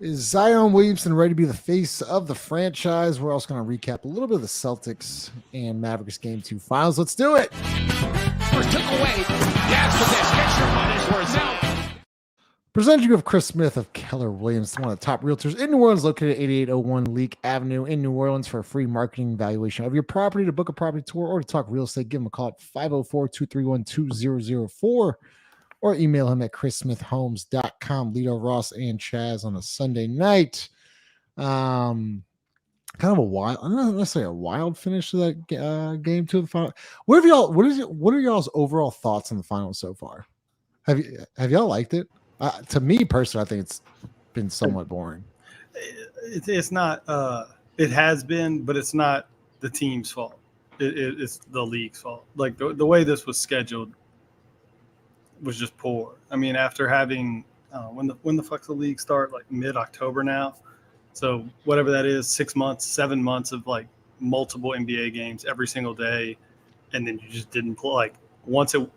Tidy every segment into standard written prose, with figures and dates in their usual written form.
Is Zion Williamson ready to be the face of the franchise? We're also going to recap a little bit of the Celtics and Mavericks Game 2 finals. Let's do it. First took away. Yes, with this. Get your money's worth out. Presenting you of Chris Smith of Ke'El Williamson, one of the top realtors in New Orleans, located at 8801 Leak Avenue in New Orleans. For a free marketing evaluation of your property, to book a property tour, or to talk real estate, give him a call at 504-231-2004. Or email him at chrissmithhomes.com. Lito, Ross, and Chaz on a Sunday night. Kind of a wild, not necessarily a wild finish to that game 2 of the final. What are y'all's overall thoughts on the finals so far? Have y'all liked it? To me personally, I think it's been somewhat boring. It's not. It has been, but it's not the team's fault. It's the league's fault. Like the way this was scheduled was just poor. I mean, after having when the fuck's the league start? Like mid-October now. So whatever that is, 6 months, 7 months of like multiple NBA games every single day, and then you just didn't play. Like once it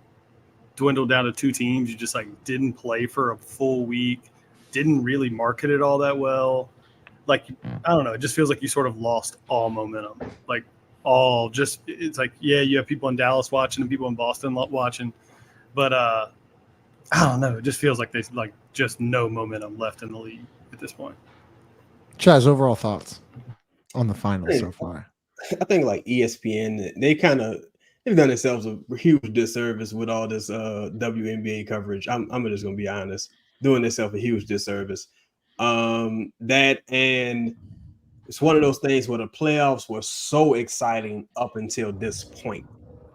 dwindled down to 2 teams, you just like didn't play for a full week, didn't really market it all that well. Like I don't know, it just feels like you sort of lost all momentum. Like it's like, yeah, you have people in Dallas watching and people in Boston watching. But I don't know. It just feels like there's like just no momentum left in the league at this point. Chaz, overall thoughts on the finals so far? I think like ESPN, they've done themselves a huge disservice with all this WNBA coverage. I'm just gonna be honest, doing themselves a huge disservice. That and it's one of those things where the playoffs were so exciting up until this point.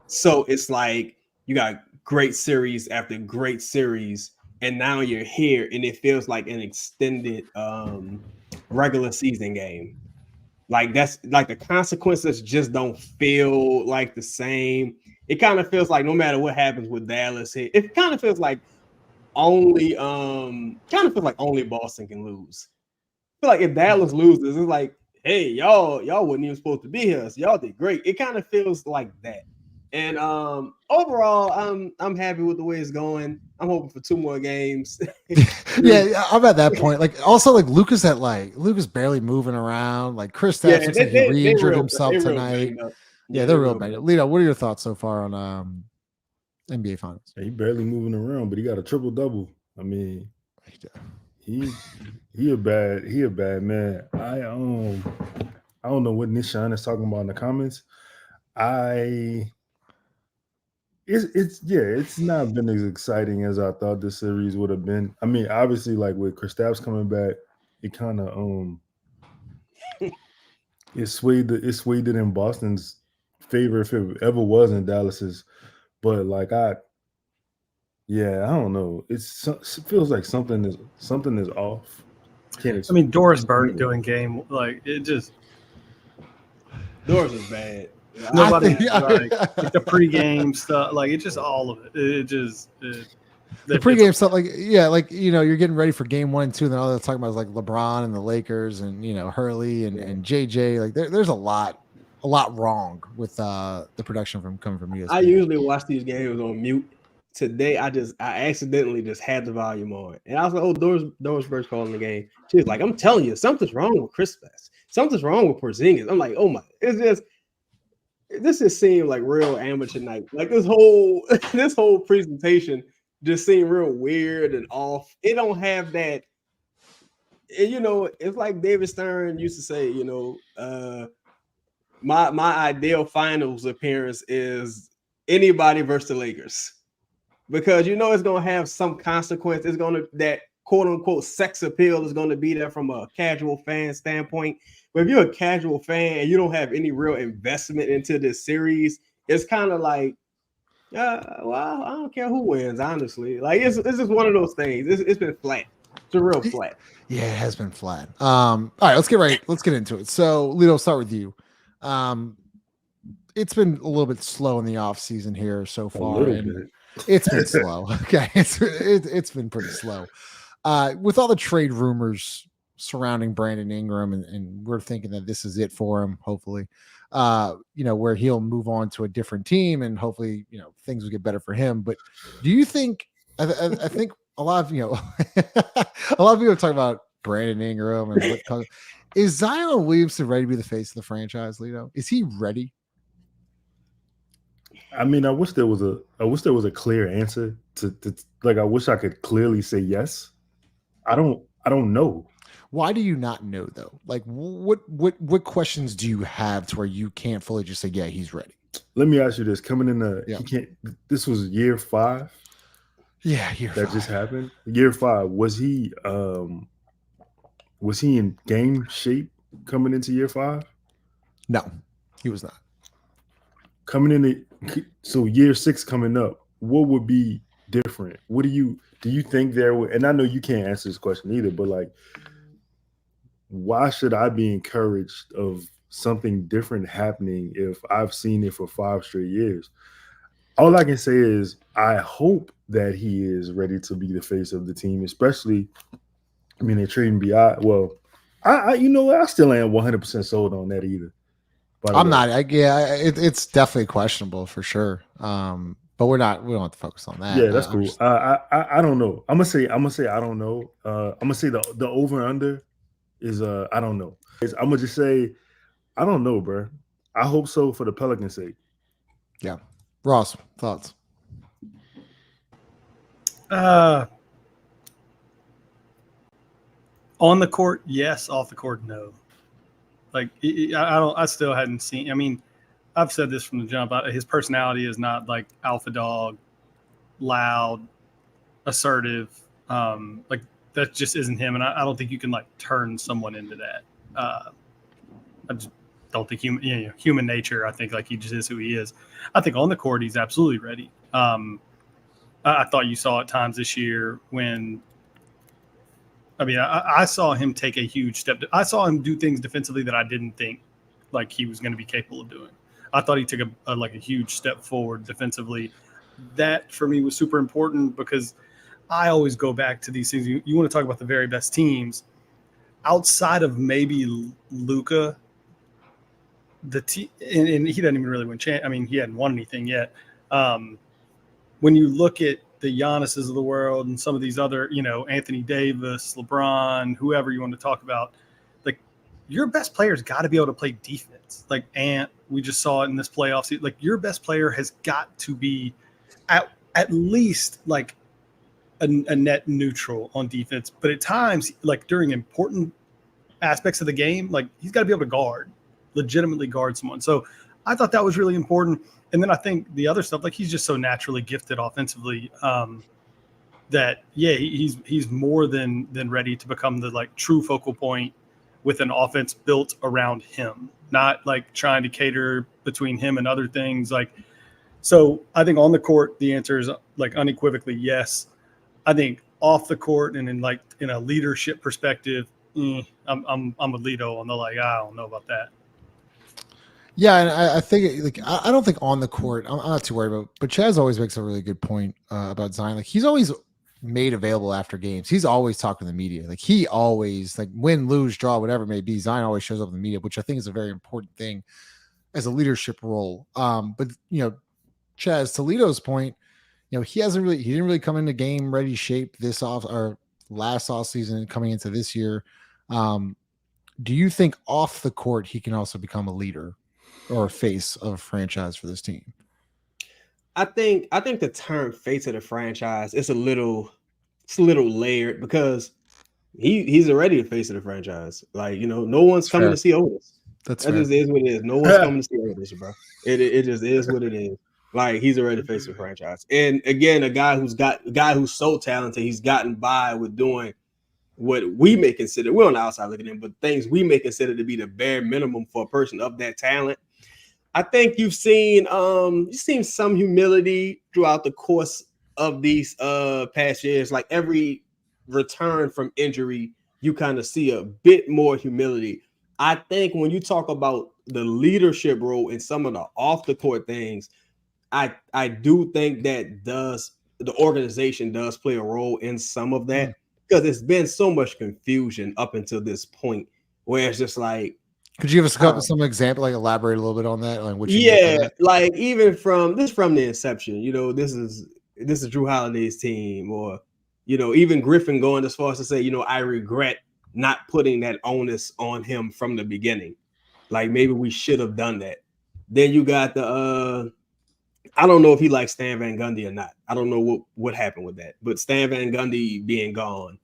So it's like you got great series after great series, and now you're here, and it feels like an extended regular season game. Like that's like the consequences just don't feel like the same. It kind of feels like no matter what happens with Dallas, it kind of feels like only Boston can lose. I feel like if Dallas loses, it's like, hey, y'all wasn't even supposed to be here. So y'all did great. It kind of feels like that. And overall, I'm happy with the way it's going. I'm hoping for 2 more games. Yeah, I'm at that point. Like also, like Luka's barely moving around. Like Chris looks like he re-injured himself tonight. Yeah, they're real bad. Lito, what are your thoughts so far on NBA Finals? He barely moving around, but he got a triple-double. I mean, he a bad man. I don't know what Nishan is talking about in the comments. It's not been as exciting as I thought this series would have been. I mean, obviously, like with Kristaps coming back, it kind of it swayed it in Boston's favor if it ever was in Dallas's. But like I don't know. It feels like something is off. I mean, Doris Burke doing game like it just. Doris is bad. Nobody like the pregame stuff, like it's just all of it. The pregame stuff, like you're getting ready for game 1 and 2, and then all they're talking about is like LeBron and the Lakers and Hurley and JJ. Like there's a lot wrong with the production coming from ESPN. I usually watch these games on mute. Today I accidentally just had the volume on, and I was like, "Oh, Doris Burke's calling the game." She was like, "I'm telling you, something's wrong with Kristaps. Something's wrong with Porzingis." I'm like, "Oh my!" This just seemed like real amateur night. Like this whole presentation just seemed real weird and off. It don't have that. It's like David Stern used to say. My ideal finals appearance is anybody versus the Lakers, because it's gonna have some consequence. It's gonna that quote unquote sex appeal is gonna be there from a casual fan standpoint. But if you're a casual fan and you don't have any real investment into this series, it's kind of like, well, I don't care who wins, honestly. Like it's just one of those things. It's been flat. It's a real flat. Yeah, it has been flat. All right, let's get into it. So, Lito, start with you. It's been a little bit slow in the off season here so A far, little and bit. it's been slow. Okay, it's been pretty slow. With all the trade rumors surrounding Brandon Ingram, and we're thinking that this is it for him. Hopefully, where he'll move on to a different team, and hopefully, things will get better for him. But do you think? I think a lot of a lot of people talk about Brandon Ingram and is Zion Williamson ready to be the face of the franchise, Lito? Is he ready? I mean, I wish there was a clear answer to like. I wish I could clearly say yes. I don't know. Why do you not know though? Like, what questions do you have to where you can't fully just say, yeah, he's ready? Let me ask you this: coming in he can't. This was year 5. Yeah, that just happened. Year 5, was he in game shape coming into year 5? No, he was not. Coming in so year 6 coming up, what would be different? What do you think there would? And I know you can't answer this question either, but like, why should I be encouraged of something different happening if I've seen it for 5 straight years? All I can say is I hope that he is ready to be the face of the team, especially, I mean, they're trading BI. Well, I still ain't 100% sold on that either. I'm not. It's definitely questionable for sure. But we don't have to focus on that. Yeah, that's cool. I don't know. I'm gonna say I don't know. I'm gonna say the over under is I don't know. I'm gonna just say I don't know, bro. I hope so for the Pelicans' sake. Yeah, Ross, thoughts? On the court, yes. Off the court, no. Like I still hadn't seen. I mean, I've said this from the jump. His personality is not like alpha dog, loud, assertive. Like that just isn't him, and I don't think you can like turn someone into that. I just don't think human nature. I think like he just is who he is. I think on the court he's absolutely ready. I thought you saw at times this year when. I mean, I saw him take a huge step. I saw him do things defensively that I didn't think like he was going to be capable of doing. I thought he took a huge step forward defensively. That for me was super important because I always go back to these things. You want to talk about the very best teams outside of maybe Luka. And he doesn't even really win. I mean, he hadn't won anything yet. When you look at the Giannis's of the world and some of these other, Anthony Davis, LeBron, whoever you want to talk about, like your best player's got to be able to play defense. Like we just saw it in this playoff season. Like your best player has got to be at least like a net neutral on defense. But at times, like during important aspects of the game, like he's got to be able to legitimately guard someone. So I thought that was really important. And then I think the other stuff, like he's just so naturally gifted offensively that, yeah, he's more than ready to become the like true focal point with an offense built around him, not like trying to cater between him and other things. Like, so I think on the court, the answer is like unequivocally yes. I think off the court and in a leadership perspective, I'm a Lito on the I don't know about that. Yeah, and I think I don't think on the court I'm not too worried about. But Chaz always makes a really good point about Zion. Like he's always made available after games. He's always talking to the media. Like he always win, lose, draw, whatever it may be. Zion always shows up in the media, which I think is a very important thing as a leadership role. But Chaz, to Lito's point, he didn't really come into game ready shape last off season coming into this year. Do you think off the court he can also become a leader or a face of a franchise for this team? I think the term face of the franchise is a little layered because he's already the face of the franchise. Like, no one's coming to see Otis. That just is what it is. No one's coming to see Otis, bro. It just is what it is. Like he's already the face of the franchise. And again, a guy who's so talented, he's gotten by with doing what we may consider, we're on the outside looking in, but things we may consider to be the bare minimum for a person of that talent. I think you've seen some humility throughout the course of these past years. Like every return from injury, you kind of see a bit more humility. I think when you talk about the leadership role in some of the off the court things, I do think that the organization does play a role in some of that, because there's been so much confusion up until this point where it's just like, could you give us some example, like elaborate a little bit on that, like what you mean by yeah, that? like even from the inception, this is Drew Holiday's team, or even Griffin going as far as to say, I regret not putting that onus on him from the beginning. Like maybe we should have done that. Then you got the I don't know if he likes Stan Van Gundy or not. I don't know what happened with that, but Stan Van Gundy being gone,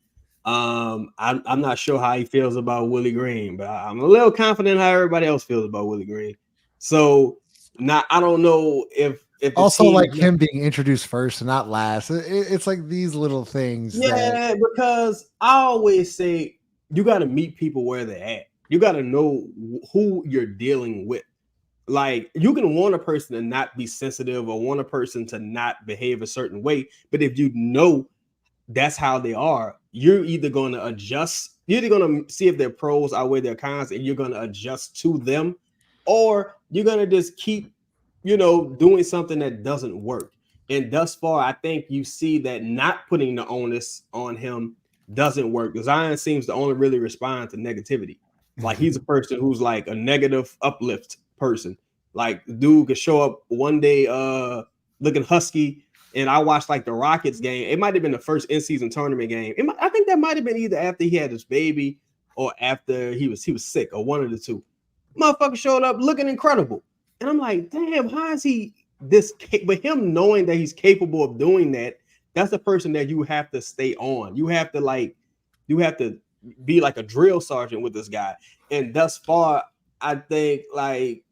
I'm not sure how he feels about Willie Green, but I'm a little confident how everybody else feels about Willie Green. So I don't know if also like him being introduced first and not last. It's like these little things. Yeah, because I always say you got to meet people where they're at. You got to know who you're dealing with. Like, you can want a person to not be sensitive or want a person to not behave a certain way, but if you know that's how they are, you're either going to adjust, you're either going to see if their pros outweigh their cons and you're going to adjust to them, or you're going to just keep, doing something that doesn't work. And thus far, I think you see that not putting the onus on him doesn't work. Zion seems to only really respond to negativity. Like, he's a person who's like a negative uplift person. Like, dude could show up one day looking husky, and I watched like the Rockets game. It might have been the first in-season tournament game. I think that might have been either after he had his baby or after he was sick, or one of the two. Motherfucker showed up looking incredible, and I'm like, damn, how is he this? But him knowing that he's capable of doing that, that's the person that you have to stay on. You have to be like a drill sergeant with this guy. And thus far, I think like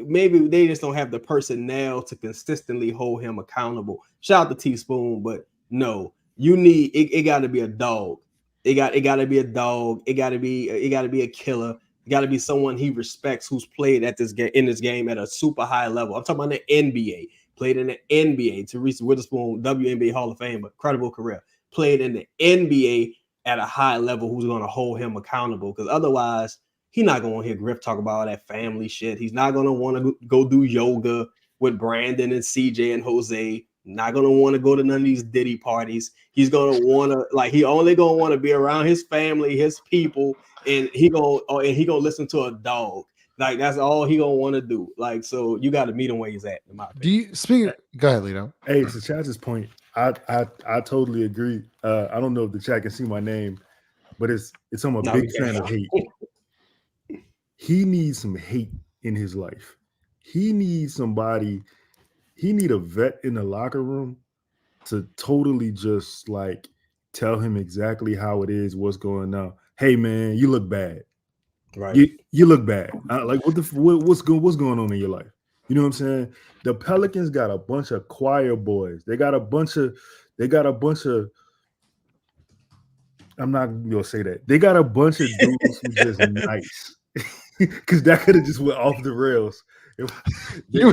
maybe they just don't have the personnel to consistently hold him accountable. Shout out to Teaspoon, but no, you need it got to be a dog. It got to be a dog. It got to be a killer. It got to be someone he respects, who's played at this game at a super high level. I'm talking about the NBA. Played in the NBA. Teresa Witherspoon, WNBA Hall of Fame, incredible career. Played in the NBA at a high level, who's going to hold him accountable, because otherwise he's not going to hear Griff talk about all that family shit. He's not going to want to go do yoga with Brandon and CJ and Jose. Not going to want to go to none of these Diddy parties. He's going to want to, he only going to want to be around his family, his people, and he going to listen to a dog. Like, that's all he going to want to do. Like, so you got to meet him where he's at, in my opinion. Go ahead, Lito. Hey, to Chaz's point, I totally agree. I don't know if the chat can see my name, but I'm a big fan of hate. He needs some hate in his life. He needs a vet in the locker room to totally just like tell him exactly how it is, what's going on. Hey man, you look bad. Right. You look bad. Like what's going on in your life? You know what I'm saying? The Pelicans got a bunch of choir boys. They got a bunch of I'm not gonna say that. They got a bunch of dudes who just nice. Because that could have just went off the rails. Yeah.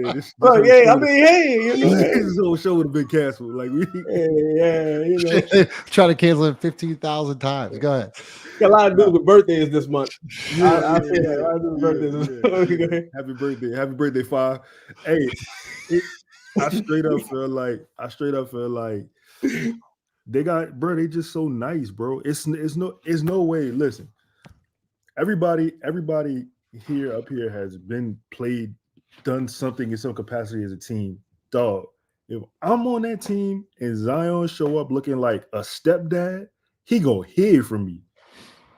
This whole show would have been canceled. Like, try to cancel it 15,000 times. Go ahead. Got a lot of dudes with birthdays this month. Happy birthday, Fi. Hey, I straight up feel like they just so nice, bro. It's no way. Listen, everybody up here has done something in some capacity as a team. Dog, if I'm on that team and Zion show up looking like a stepdad, he gonna hear from me.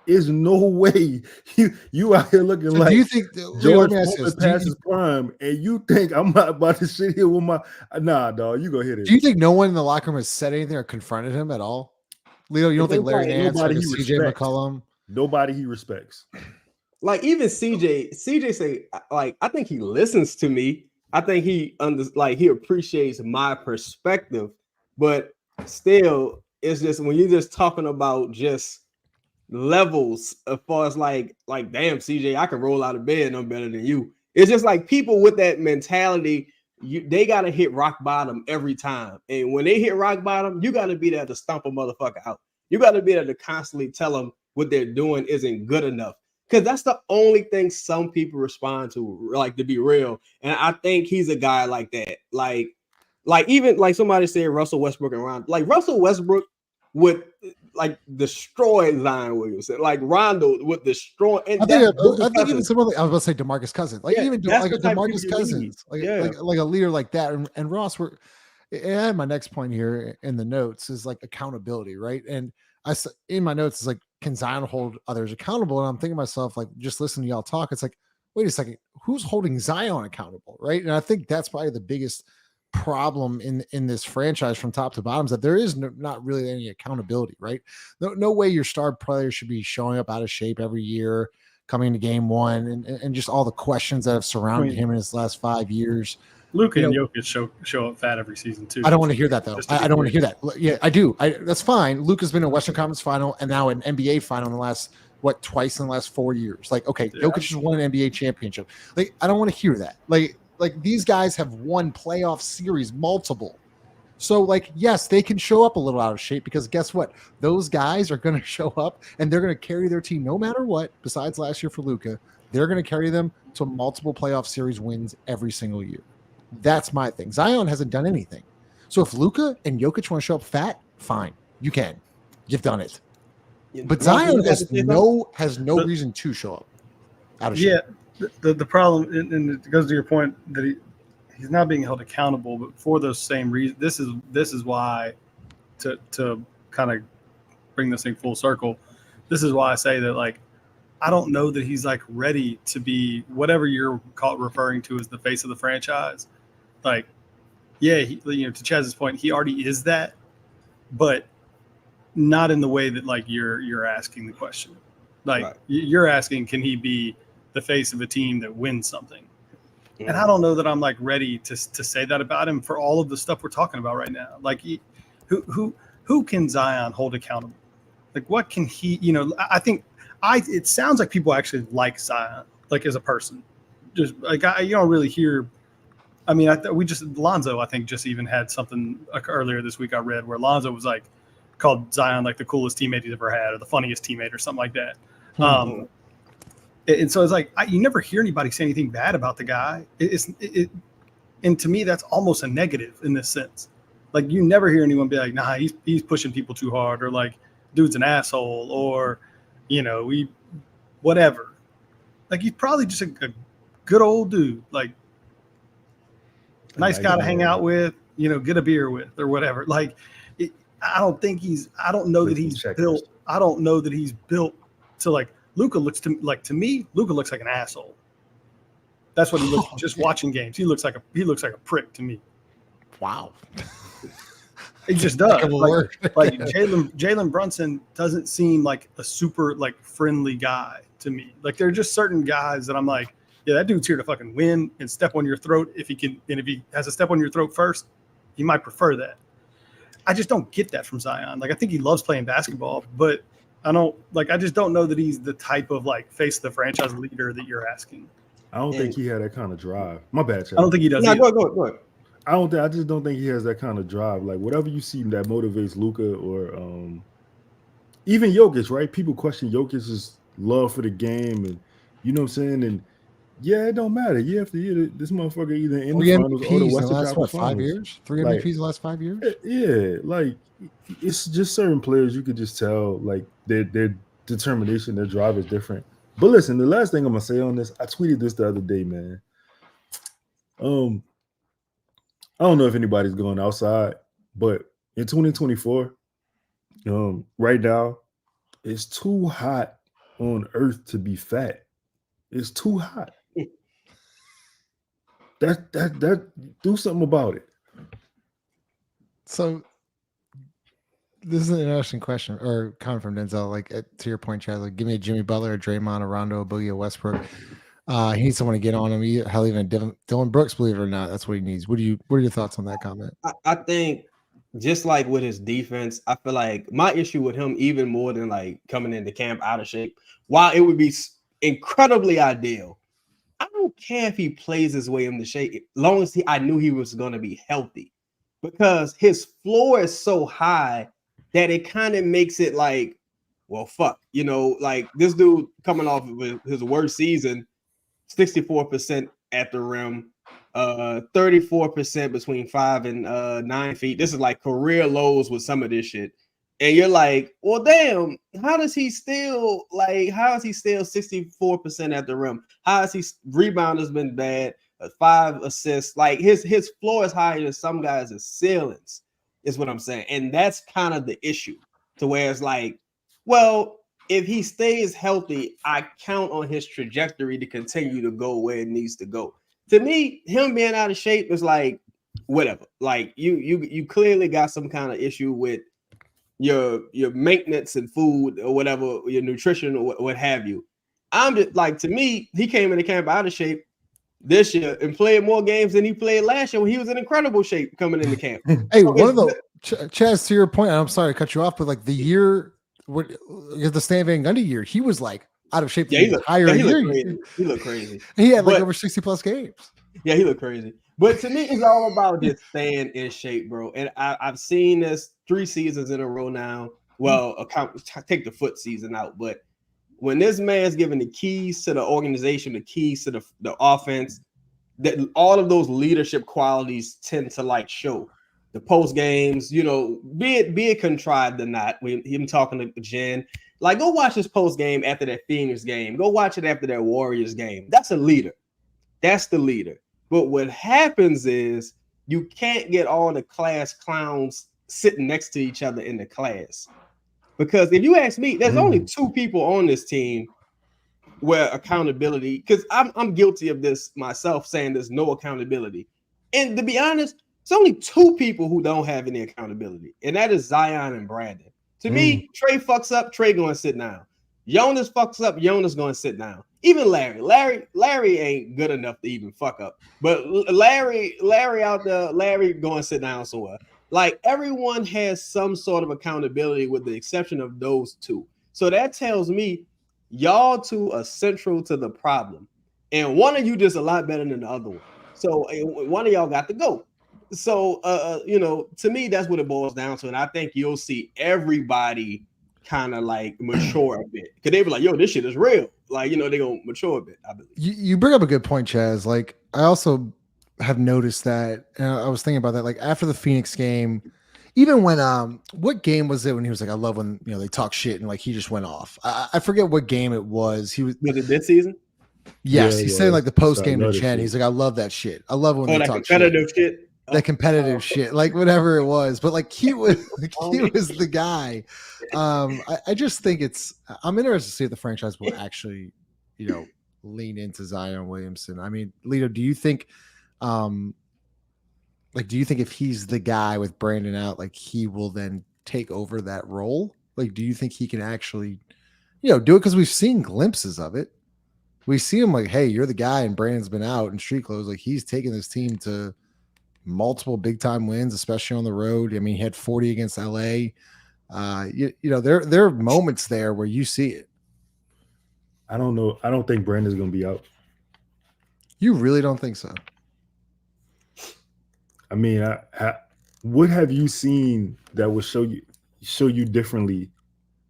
There's no way you out here looking like. Do you think George past his prime, and you think I'm not about to sit here with my dog? You go hit it. Do you think no one in the locker room has said anything or confronted him at all? Leo, you don't think Larry Nance or CJ McCollum? Nobody he respects. Like, even CJ say, like, I think he listens to me. I think he appreciates my perspective, but still, it's just when you're just talking about just levels as far as like damn, CJ, I can roll out of bed no better than you. It's just like people with that mentality they got to hit rock bottom every time. And when they hit rock bottom, you got to be there to stomp a motherfucker out. You got to be there to constantly tell them what they're doing isn't good enough. Because that's the only thing some people respond to, like, to be real. And I think he's a guy like that. Like even like somebody said Russell Westbrook and Rondo. Like Russell Westbrook would like destroy Zion Williamson. Like Rondo would destroy. And I think even some other, I was about to say DeMarcus Cousins, like even like a DeMarcus Cousins, like a leader like that. And Ross, and my next point here in the notes is like accountability, right? And in my notes is like, can Zion hold others accountable? And I'm thinking to myself, like, just listening to y'all talk, it's like, wait a second, who's holding Zion accountable, right? And I think that's probably the biggest problem in this franchise from top to bottom, is that there is not really any accountability, right? No way your star player should be showing up out of shape every year, coming into game one, and just all the questions that have surrounded him in his last 5 years. Luka and Jokic show up fat every season too. I don't want to hear that though. I don't want to hear that. Yeah, I do. That's fine. Luka's been in a Western Conference final and now an NBA final in the last twice in the last 4 years. Like, okay, Jokic just won an NBA championship. Like, I don't want to hear that. Like these guys have won playoff series multiple. So like, yes, they can show up a little out of shape, because guess what? Those guys are going to show up and they're going to carry their team no matter what. Besides last year for Luka, they're going to carry them to multiple playoff series wins every single year. That's my thing. Zion hasn't done anything. So if Luka and Jokic want to show up fat, fine. You can. You've done it. But Zion has no reason to show up out of shape. Yeah, the problem, and it goes to your point that he's not being held accountable, but for those same reasons, this is why, to kind of bring this thing full circle, this is why I say that, like, I don't know that he's like ready to be whatever you're referring to as the face of the franchise. Like, yeah, to Chaz's point, he already is that, but not in the way that like you're asking the question. Like, right. You're asking, can he be the face of a team that wins something? Yeah. And I don't know that I'm like ready to say that about him for all of the stuff we're talking about right now. Like, who can Zion hold accountable? Like, what can he? I think it sounds like people actually like Zion, like as a person. Just like you don't really hear. I mean, Lonzo, I think, just even had something like earlier this week I read where Lonzo was like called Zion like the coolest teammate he's ever had or the funniest teammate or something like that. Mm-hmm. And so it's like you never hear anybody say anything bad about the guy. And to me, that's almost a negative in this sense. Like, you never hear anyone be like, nah, he's pushing people too hard, or like, dude's an asshole, or whatever. Like, he's probably just a good old dude, like nice guy to hang out with, get a beer with or whatever. Like, I don't know that he's built to like. Luka looks to me, Luka looks like an asshole. That's what he looks just watching games. He looks like a prick to me. Wow. He just does. Like Jalen Brunson doesn't seem like a super like friendly guy to me. Like, there are just certain guys that I'm like, yeah, that dude's here to fucking win and step on your throat if he can, and if he has to step on your throat first, you might prefer that. I just don't get that from Zion. Like, I think he loves playing basketball, but I just don't know that he's the type of like face of the franchise leader that you're asking. I don't think he had that kind of drive. My bad, Chad. I don't think he does. No, go ahead. I just don't think he has that kind of drive. Like, whatever you see that motivates Luka or even Jokic, right? People question Jokic's love for the game, and you know what I'm saying? And yeah, it don't matter. Year after year, this motherfucker either in the finals or the Western Conference Finals. 5 years? 3 MVPs the last 5 years? Yeah, like, it's just certain players you could just tell, like, their determination, their drive is different. But listen, the last thing I'm gonna say on this, I tweeted this the other day, man. I don't know if anybody's going outside, but in 2024, right now, it's too hot on Earth to be fat. It's too hot. That do something about it. So this is an interesting question or comment from Denzel. Like, to your point, Chad, like, give me a Jimmy Butler, a Draymond, a Rondo, a Boogie, a Westbrook. He needs someone to get on him. Hell, even Dylan Brooks, believe it or not, that's what he needs. What are your thoughts on that comment? I think just like with his defense, I feel like my issue with him, even more than like coming into camp out of shape, while it would be incredibly ideal I don't care if he plays his way into shape, as long as I knew he was going to be healthy, because his floor is so high that it kind of makes it like, well, fuck, like this dude coming off of his worst season, 64% at the rim, 34% between 5 and 9 feet. This is like career lows with some of this shit. And you're like, well, damn, how is he still 64% at the rim? How is he rebound has been bad, 5 assists? Like his floor is higher than some guys' ceilings, is what I'm saying. And that's kind of the issue, to where it's like, well, if he stays healthy, I count on his trajectory to continue to go where it needs to go. To me, him being out of shape is like, whatever. Like you clearly got some kind of issue with your maintenance and food or whatever, your nutrition or what have you. I'm just like, to me, he came into camp out of shape this year and played more games than he played last year when he was in incredible shape coming into camp. Hey, so one of the Chaz, to your point, I'm sorry to cut you off, but like the year, the Stan Van Gundy year, he was like out of shape the entire year. He looked crazy. He had like over 60 plus games. Yeah, he looked crazy. But to me, it's all about just staying in shape, bro. And I've seen this 3 seasons in a row now. Well, take the foot season out, but when this man's given the keys to the organization, the keys to the offense, that all of those leadership qualities tend to like show. The post games, be it contrived or not. Him talking to Jen, like, go watch this post game after that Phoenix game. Go watch it after that Warriors game. That's a leader. That's the leader. But what happens is you can't get all the class clowns sitting next to each other in the class. Because if you ask me, there's only 2 people on this team where accountability, because I'm guilty of this myself, saying there's no accountability. And to be honest, it's only 2 people who don't have any accountability, and that is Zion and Brandon. To me, Trey fucks up, Trey going to sit down. Jonas fucks up, Jonas going to sit down. Even Larry ain't good enough to even fuck up. But Larry out there, Larry going to sit down somewhere. Like, everyone has some sort of accountability with the exception of those 2. So that tells me y'all 2 are central to the problem. And one of you just a lot better than the other one. So one of y'all got to go. So, to me, that's what it boils down to. And I think you'll see everybody kind of like mature a bit. Because they be like, yo, this shit is real. Like, they're going to mature a bit, I believe. You bring up a good point, Chaz. Like, I also have noticed that, and I was thinking about that, like after the Phoenix game, even when, what game was it when he was like, I love when, they talk shit and like he just went off. I forget what game it was. Was it this season? Yes. He's saying like the post game to Chen. He's like, I love that shit. I love when they talk competitive shit. That competitive shit, like whatever it was, but like he was the guy. I just think I'm interested to see if the franchise will actually, lean into Zion Williamson. I mean, Lito, do you think, do you think if he's the guy with Brandon out, like he will then take over that role? Like, do you think he can actually, do it? Because we've seen glimpses of it. We see him like, hey, you're the guy, and Brandon's been out in street clothes. Like he's taking this team to multiple big time wins, especially on the road. I mean, he had 40 against LA. There are moments there where you see it. I don't know. I don't think Brandon's going to be out. You really don't think so? I mean, what have you seen that would show you differently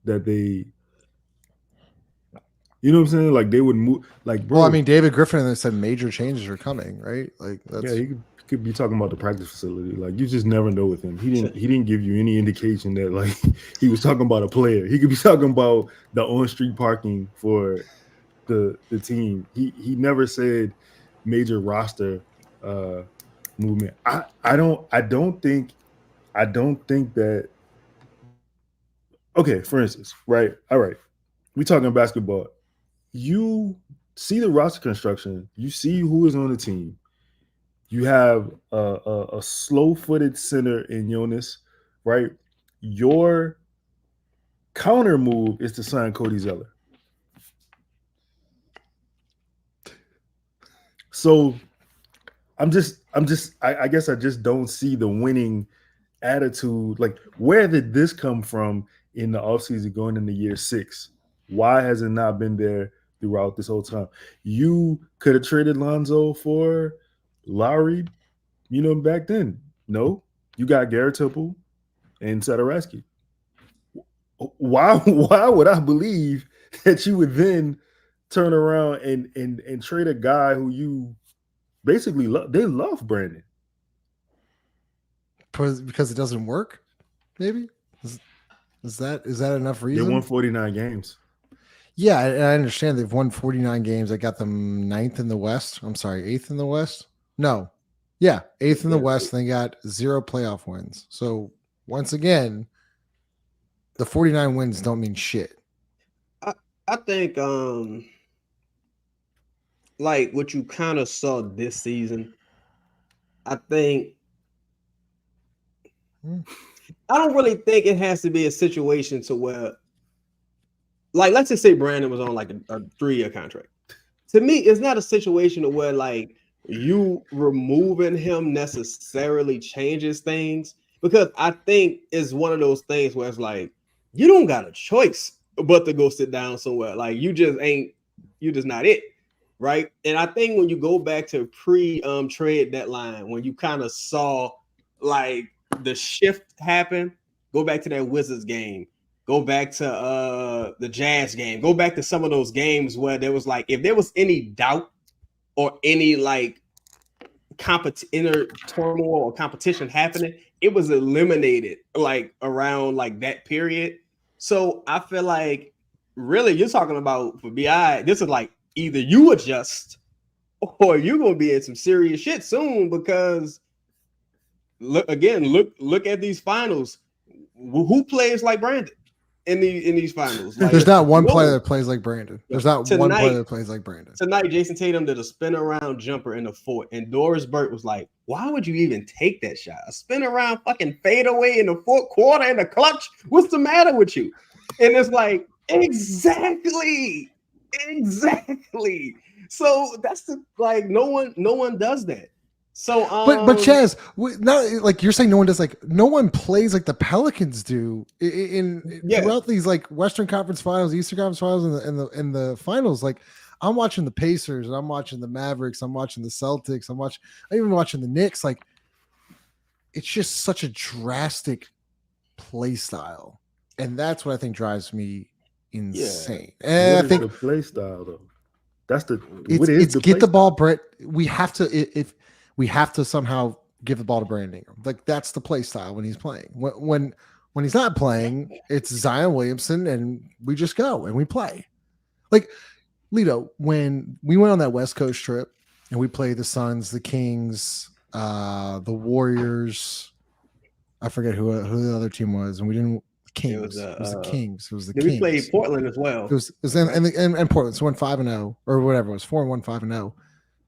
that they, you know what I'm saying? Like they would move, like, bro. Well, I mean, David Griffin said major changes are coming, right? Like, he could be talking about the practice facility. Like, you just never know with him. He didn't give you any indication that like he was talking about a player. He could be talking about the on-street parking for the team. He never said major roster movement. I don't think that. Okay, for instance, right? All right, we talking basketball. You see the roster construction. You see who is on the team. You have a slow-footed center in Jonas, right? Your counter move is to sign Cody Zeller. So I guess I just don't see the winning attitude. Like, where did this come from in the offseason going into year 6? Why has it not been there throughout this whole time. You could have traded Lonzo for Lowry, back then. No, you got Garrett Temple and Satoransky. Why would I believe that you would then turn around and trade a guy who you basically love? They love Brandon. Because it doesn't work, maybe? Is that enough reason? They won 49 games. Yeah, I understand they've won 49 games. I got them 9th in the West. I'm sorry, 8th in the West? No. Yeah, 8th in the West. And they got 0 playoff wins. So, once again, the 49 wins don't mean shit. I think like what you kind of saw this season, I think I don't really think it has to be a situation to where, like, let's just say Brandon was on like a 3-year contract. To me, it's not a situation to where like you removing him necessarily changes things, because I think it's one of those things where it's like you don't got a choice but to go sit down somewhere. Like you just not it, right? And I think when you go back to trade deadline, when you kind of saw like the shift happen, go back to that Wizards game, go back to the Jazz game, go back to some of those games where there was like, if there was any doubt or any like inner turmoil or competition happening, it was eliminated like around like that period. So I feel like really you're talking about for BI, this is like either you adjust or you're gonna be in some serious shit soon, because look at these finals. Who plays like Brandon in these finals? Like, there's not one player that plays like Brandon. There's not one player that plays like Brandon. Tonight, Jason Tatum did a spin around jumper in the fourth, and Doris Burke was like, "Why would you even take that shot? A spin around fucking fadeaway in the fourth quarter in the clutch? What's the matter with you?" And it's like, exactly. So that's the like no one does that. So, but Chaz, not like you're saying, no one does, like no one plays like the Pelicans do throughout these like Western Conference Finals, Eastern Conference Finals, and the finals. Like I'm watching the Pacers, and I'm watching the Mavericks, I'm watching the Celtics, I'm even watching the Knicks. Like it's just such a drastic play style, and that's what I think drives me insane. Yeah. And I think the play style though. That's it's get the ball, Brett. We have to somehow give the ball to Brandon Ingram. Like that's the play style when he's playing. When he's not playing, it's Zion Williamson, and we just go and we play. Like Lito, when we went on that West Coast trip and we played the Suns, the Kings, the Warriors. I forget who the other team was, and we didn't. Kings. It was the Kings. It was the Kings. We played Portland as well. It was and Portland. So went 5-0 or whatever. It was 4-1, 5-0.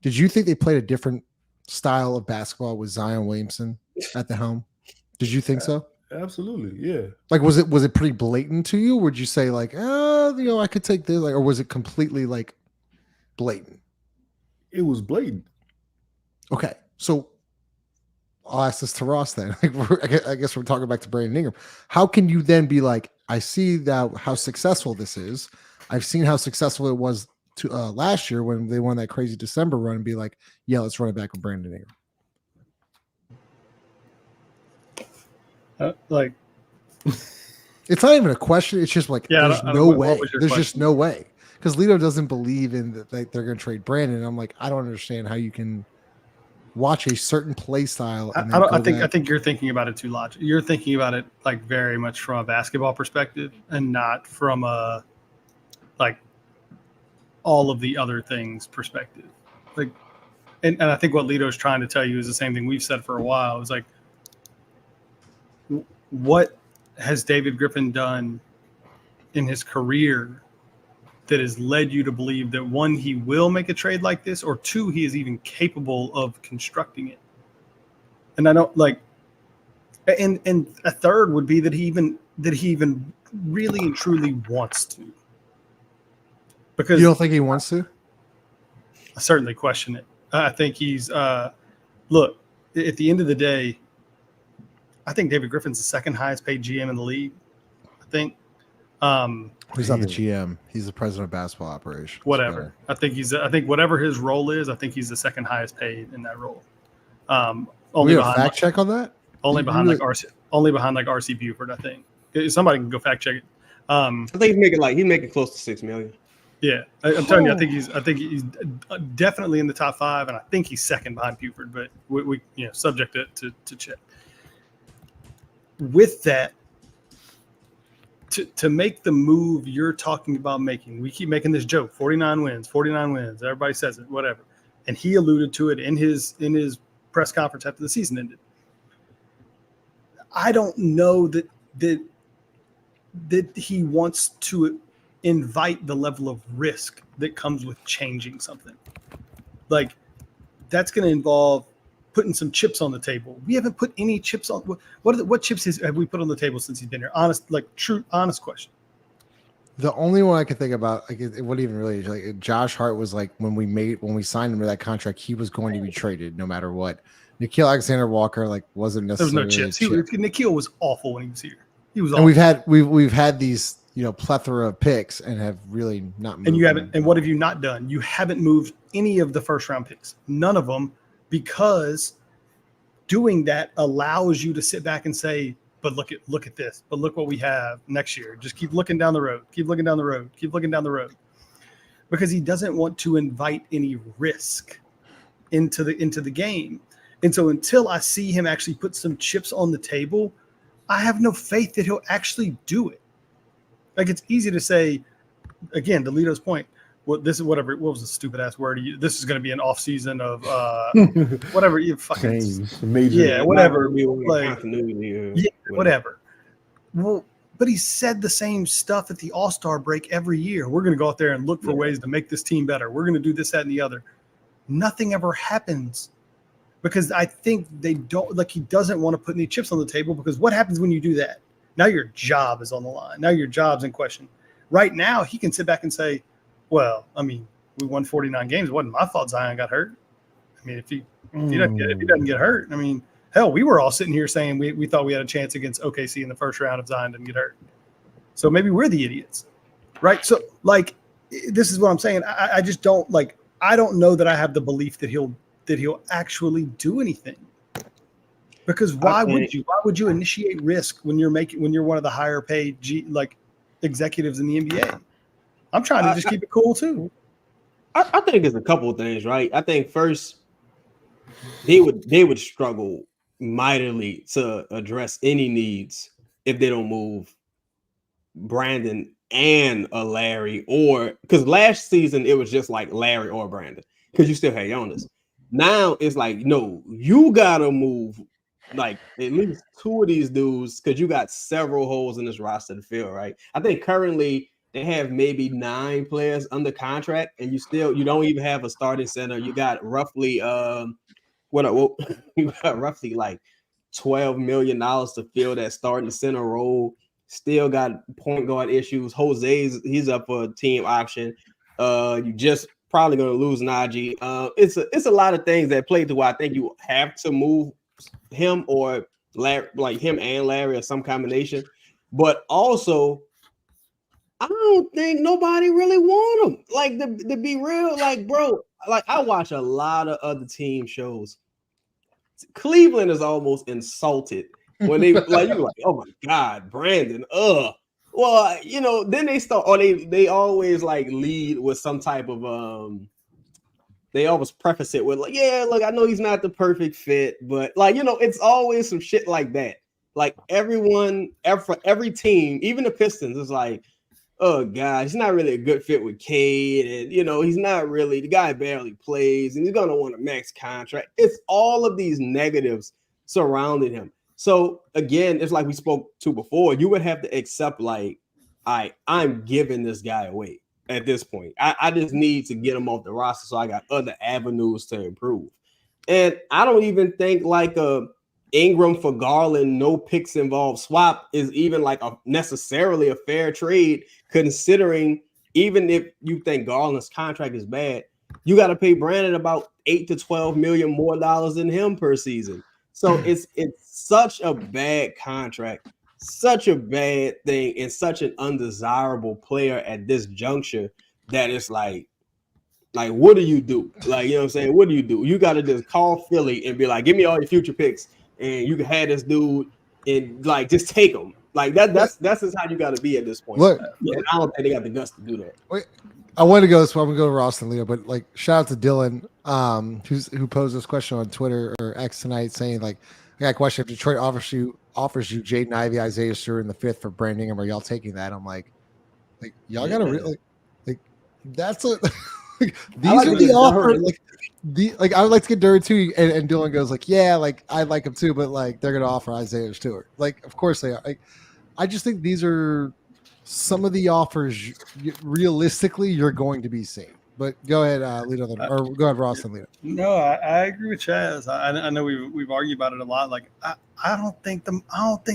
Did you think they played a different style of basketball with Zion Williamson at the helm? Did you think so? Absolutely, yeah. Like was it pretty blatant to you? Would you say like, I could take this, like, or was it completely like blatant? It was blatant. Okay, so I'll ask this to Ross then. Like I guess we're talking back to Brandon Ingram. How can you then be like, I see that how successful this is. I've seen how successful it was to last year when they won that crazy December run, and be like, yeah, let's run it back with Brandon Ingram. Like, it's not even a question. It's just like, there's no way. There's just no way. Because Lito doesn't believe in that they're going to trade Brandon. I'm like, I don't understand how you can watch a certain play style. And I think you're thinking about it too logical. You're thinking about it like very much from a basketball perspective, and not from a like all of the other things perspective. Like, and I think what Lito's trying to tell you is the same thing we've said for a while. It's like, what has David Griffin done in his career that has led you to believe that, one, he will make a trade like this, or two, he is even capable of constructing it? And I don't like, and a third would be that he even really and truly wants to. Because you don't think he wants to? I certainly question it. I think he's look, at the end of the day, I think David Griffin's the second highest paid GM in the league. I think He's not the GM. He's the president of basketball operations. Whatever. I think whatever his role is, I think he's the second highest paid in that role. Only we have a fact check on that. Only behind like RC Buford, I think. Somebody can go fact check it. I think he's making close to $6 million. Yeah, I'm telling you, I think he's definitely in the top 5, and I think he's second behind Buford. But we subject it to check. With that, to make the move you're talking about making, we keep making this joke: 49 wins. Everybody says it, whatever. And he alluded to it in his press conference after the season ended. I don't know that he wants to invite the level of risk that comes with changing something. Like, that's going to involve putting some chips on the table. We haven't put any chips on. What chips have we put on the table since he's been here? Honest question. The only one I could think about, like, it wouldn't even really, like, Josh Hart was like, when we signed him to that contract, he was going to be traded no matter what. Nikhil Alexander-Walker, like, wasn't necessarily. There was no chips. Nikhil was awful when he was here. He was awful. And we've had these, plethora of picks and have really not moved. And you haven't. And what have you not done? You haven't moved any of the first round picks. None of them, because doing that allows you to sit back and say, but look at this. But look what we have next year. Just keep looking down the road. Keep looking down the road. Keep looking down the road. Because he doesn't want to invite any risk into the game. And so until I see him actually put some chips on the table, I have no faith that he'll actually do it. Like, it's easy to say, again, to Lito's point, what was the stupid ass word? This is going to be an off season of whatever you fucking change, major, yeah, whatever, like, whatever. Well, but he said the same stuff at the All-Star break every year. We're going to go out there and look for ways to make this team better. We're going to do this, that, and the other. Nothing ever happens because I think he doesn't want to put any chips on the table, because what happens when you do that? Now your job is on the line. Now your job's in question. Right now, he can sit back and say, well, I mean, we won 49 games. It wasn't my fault Zion got hurt. I mean, if he doesn't get hurt, I mean, hell, we were all sitting here saying we thought we had a chance against OKC in the first round if Zion didn't get hurt. So maybe we're the idiots, right? So, like, this is what I'm saying. I just don't, like, I don't know that I have the belief that he'll actually do anything. Because why would you initiate risk when you're one of the higher paid executives in the NBA? I'm trying to just keep it cool too. I think it's a couple of things, right? I think first they would struggle mightily to address any needs if they don't move Brandon and a Larry, or because last season it was just like Larry or Brandon because you still had Jonas. Now it's like, no, you gotta move like at least 2 of these dudes because you got several holes in this roster to fill, right? I think currently they have maybe 9 players under contract, and you don't even have a starting center. You got roughly you got roughly like $12 million to fill that starting center role. Still got point guard issues. He's up for a team option. You just probably gonna lose Najee. It's a lot of things that play to why I think you have to move him or Larry, like him and Larry, or some combination. But also, I don't think nobody really want him. Like, to be real, like, bro, like, I watch a lot of other team shows. Cleveland is almost insulted when they like, you're like, oh my God, Brandon, well, then they start, or they always like lead with some type of they always preface it with like, yeah, look, I know he's not the perfect fit, but like, it's always some shit like that. Like, every team, even the Pistons, is like, oh God, he's not really a good fit with Cade, and he's not really, the guy barely plays, and he's gonna want a max contract. It's all of these negatives surrounding him. So again, it's like we spoke to before, you would have to accept, like, I'm giving this guy away at this point. I just need to get him off the roster so I got other avenues to improve. And I don't even think like a Ingram for Garland, no picks involved swap is even like necessarily a fair trade, considering even if you think Garland's contract is bad, you got to pay Brandon about $8 to $12 million more than him per season. So it's such a bad contract such a bad thing and such an undesirable player at this juncture that it's like, what do you do? Like, you know what I'm saying? What do? You got to just call Philly and be like, give me all your future picks, and you can have this dude and like just take him. Like that's just how you got to be at this point. Look, and I don't think they got the guts to do that. wait, I want to go this way. I'm gonna go to Ross and Leo, but like shout out to Dylan, who posed this question on Twitter or X tonight, saying like, I got a question. If Detroit offers you Jaden Ivey, Isaiah Stewart in the 5th for Brandon Ingram, are y'all taking that? I'm like y'all gotta really like that's a like, these are the offers. Like I would like to get Durant too, and Dylan goes like, yeah, like I like him too, but like they're gonna offer Isaiah Stewart. Like, of course they are. Like, I just think these are some of the offers realistically you're going to be seeing. But go ahead, Lito, or go ahead, Ross and Lito. No, I agree with Chaz. I know we've argued about it a lot. Like I don't think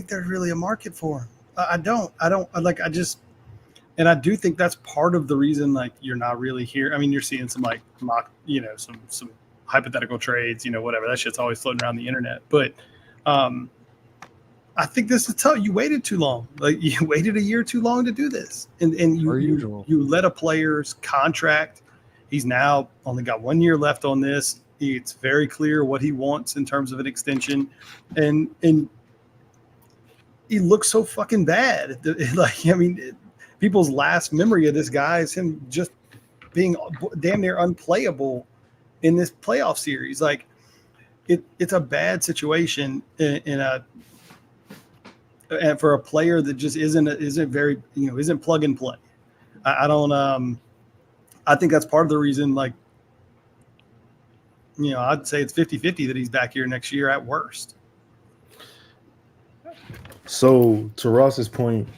there's really a market for him. I do think that's part of the reason like you're not really here. I mean, you're seeing some like mock, some hypothetical trades, whatever. That shit's always floating around the internet. But I think this is tough. You waited too long. Like you waited a year too long to do this, and you let a player's contract. He's now only got 1 year left on this. It's very clear what he wants in terms of an extension, and he looks so fucking bad. Like, I mean, people's last memory of this guy is him just being damn near unplayable in this playoff series. Like, it's a bad situation and for a player that just isn't very, isn't plug and play. I think that's part of the reason, like, I'd say it's 50-50 that he's back here next year at worst. So to Ross's point,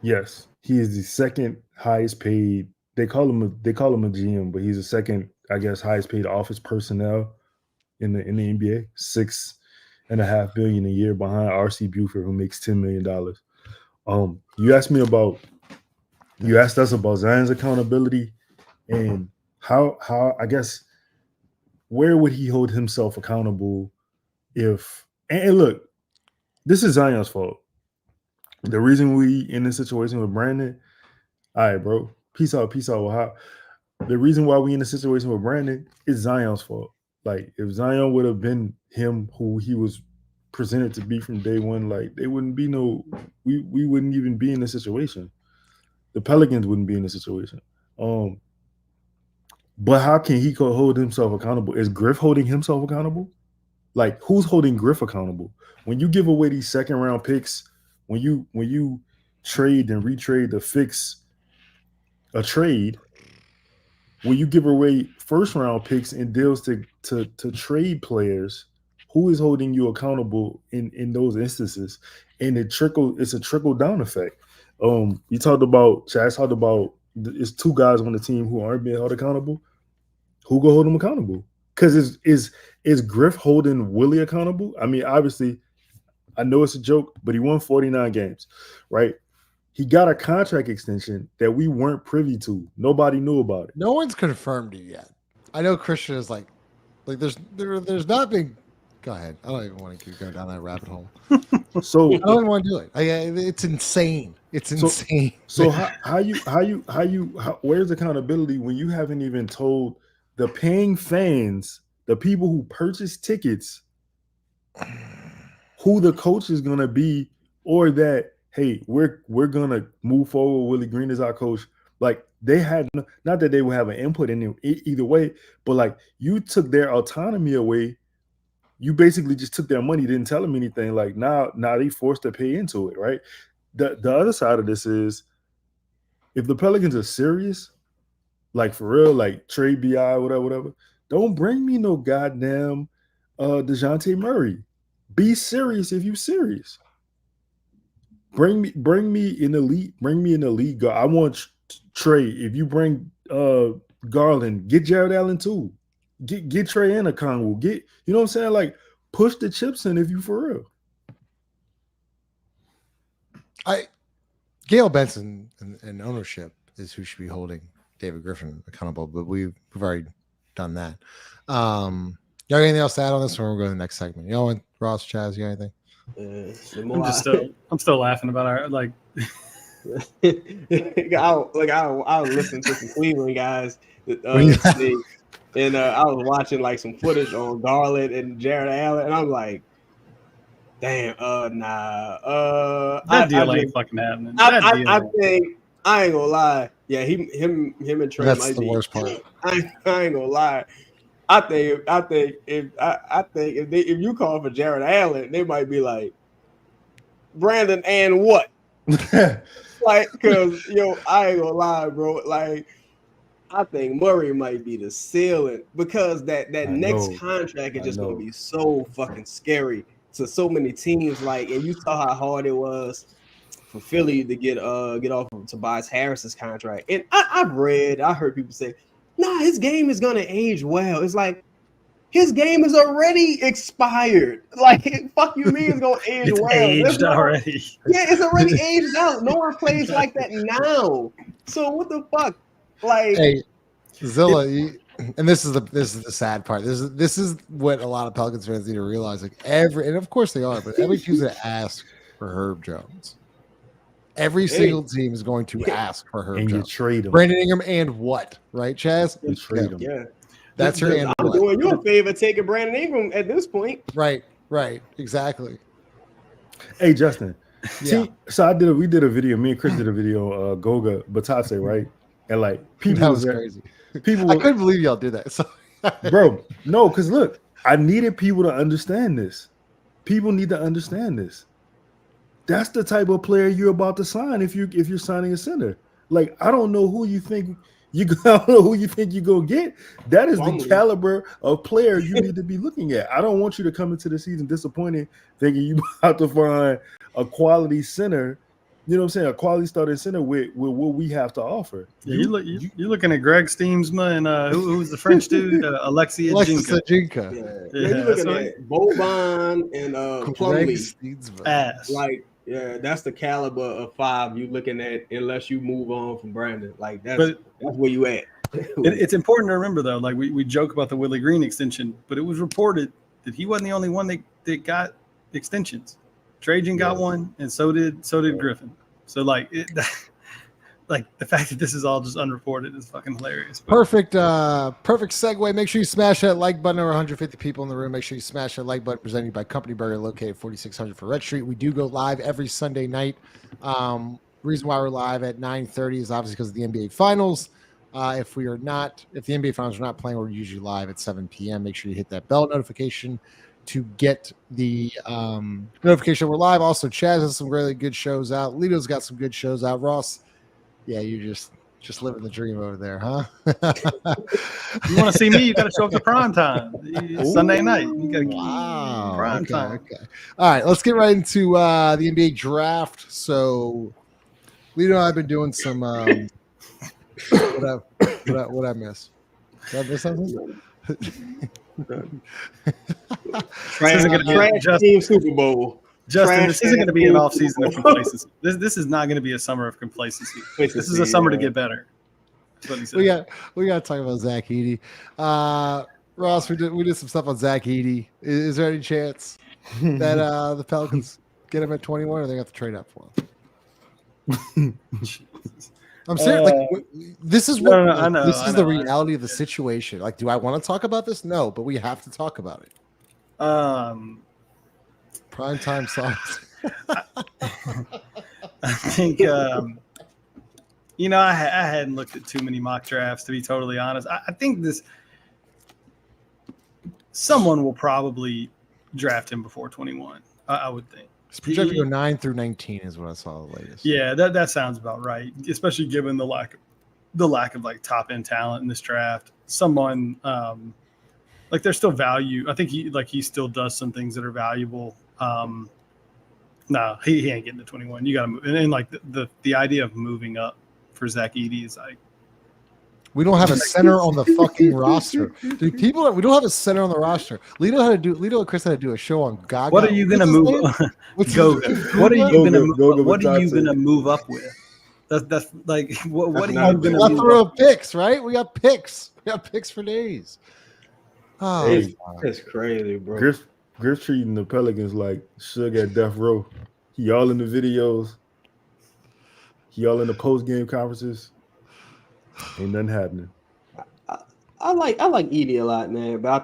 yes, he is the second highest paid. They call him a GM, but he's the second, I guess, highest paid office personnel in the NBA. $6.5 billion a year behind R.C. Buford, who makes $10 million. You asked us about Zion's accountability and how I guess where would he hold himself accountable if and look, this is Zion's fault. The reason we in this situation with Brandon, all right, bro, peace out. The reason why we in the situation with Brandon is Zion's fault. Like, if Zion would have been him who he was presented to be from day one, like, we wouldn't even be in this situation. The Pelicans wouldn't be in this situation. But how can he hold himself accountable? Is Griff holding himself accountable? Like, who's holding Griff accountable? When you give away these second round picks, when you trade and retrade to fix a trade, when you give away first round picks and deals to trade players, who is holding you accountable in those instances? And it's a trickle down effect. Chaz talked about it's two guys on the team who aren't being held accountable. Who go hold them accountable? Because is Griff holding Willie accountable? I mean, obviously, I know it's a joke, but he won 49 games, right? He got a contract extension that we weren't privy to. Nobody knew about it. No one's confirmed it yet. I know Christian is like there's not been. Go ahead. I don't even want to keep going down that rabbit hole. So I don't even want to do it. It's insane. It's insane. So where's accountability when you haven't even told the paying fans, the people who purchase tickets, who the coach is gonna be, or that, hey, we're gonna move forward. Willie Green is our coach. Like, they had not that they would have an input in it either way, but like, you took their autonomy away. You basically just took their money, didn't tell them anything. Like, now they forced to pay into it, right? The other side of this is, if the Pelicans are serious, like for real, like trade BI, whatever, don't bring me no goddamn DeJounte Murray. Be serious if you serious. Bring me in the league. I want Trey. If you bring Garland, get Jared Allen too. Get Trey and a Conwell. You know what I'm saying? Like, push the chips in if you for real. Gail Benson and ownership is who should be holding David Griffin accountable, but we've already done that. Y'all got anything else to add on this, or we'll go to the next segment? Y'all want Ross, Chaz, you got anything? I'm still laughing about our like. I was listening to some Cleveland guys today, and I was watching like some footage on Garland and Jared Allen, and I'm like, damn, That deal ain't fucking happening. I think I ain't gonna lie. Yeah, him and Trey That's might the be worst part. I ain't gonna lie. I think if you call for Jared Allen, they might be like, Brandon and what? Like, cause I ain't gonna lie, bro. Like, I think Murray might be the ceiling because that next contract is just gonna be so fucking scary to so many teams. Like, and you saw how hard it was for Philly to get off of Tobias Harris's contract. And I heard people say, nah, his game is gonna age well. It's like his game is already expired. Like, fuck you mean it's gonna age it's well? Aged already. Yeah, it's already aged out. No one plays like that now. So what the fuck? Like, hey, Zilla, and this is the sad part. This is what a lot of Pelicans fans need to realize. Like and of course they are, but every team's gonna ask for Herb Jones. Every single team is going to ask for Herb and Jones. You trade him. Brandon Ingram and what? Right, Chaz? You trade him. Yeah. That's your answer. I'm doing you a favor taking Brandon Ingram at this point. Right, exactly. Hey, Justin. Yeah. See, so we did a video. Me and Chris did a video. Goga Batase, right? And like people, that was crazy. People, I couldn't believe y'all did that. So, bro, no, because look, I needed people to understand this. People need to understand this. That's the type of player you're about to sign if you're signing a center. Like, I don't know who you think you're gonna get. That is the caliber of player you need to be looking at. I don't want you to come into the season disappointed thinking you about to find a quality center. You know what I'm saying? A quality starting center with what we have to offer. Yeah, you're looking at Greg Steamsma and who's the French dude? Alexis Ajinka. Yeah, you're looking at Boban and Plumlee. Ass. Like, yeah, that's the caliber of five you're looking at unless you move on from Brandon. Like, that's where you at. It's important to remember, though, like we joke about the Willie Green extension, but it was reported that he wasn't the only one that got extensions. Trajan got one, and so did Griffin. So like like the fact that this is all just unreported is fucking hilarious. Perfect segue. Make sure you smash that like button. Over 150 people in the room. Make sure you smash that like button. Presented by Company Burger, located 4600 for Red Street. We do go live every Sunday night. Reason why we're live at 9:30 is obviously because of the NBA Finals. If the NBA Finals are not playing, we're usually live at 7 p.m. Make sure you hit that bell notification to get the notification we're live. Also, Chaz has some really good shows out. Lito's got some good shows out. Ross, yeah, you just living the dream over there, huh? You want to see me? You got to show up to prime time. Sunday night. You got to prime time. Okay. All right, let's get right into the NBA draft. So, Lito and I have been doing some. What I miss? Did I miss something? Trash team Super Bowl. Justin, this isn't going to be an off-season of complacency. This is not going to be a summer of complacency. This is a summer to get better. We got to talk about Zach Edey. Ross, we did some stuff on Zach Edey. Is there any chance that the Pelicans get him at 21, or they have to trade up for him? I'm serious. This is what I know. This is the reality of the situation. Like, do I want to talk about this? No, but we have to talk about it. Prime time songs. I think I hadn't looked at too many mock drafts, to be totally honest. I think someone will probably draft him before 21. I would think. It's projected to go 9 through 19 is what I saw the latest. Yeah, that sounds about right. Especially given the lack of like top end talent in this draft. Someone like there's still value. I think he still does some things that are valuable. No, he ain't getting to 21. You got to move. And like the idea of moving up for Zach Edey is like, we don't have a center on the fucking roster. Dude, we don't have a center on the roster. Lito and Chris had to do a show on Gaga. What are you gonna move? Goga. What are you gonna move up with? That's like what are you gonna plethora of picks, right? We got picks. We got picks for days. Oh, that's crazy, bro. Griff treating the Pelicans like Suge at Death Row. He all in the videos. He all in the post game conferences. Ain't nothing happening. I like Edey a lot, man. But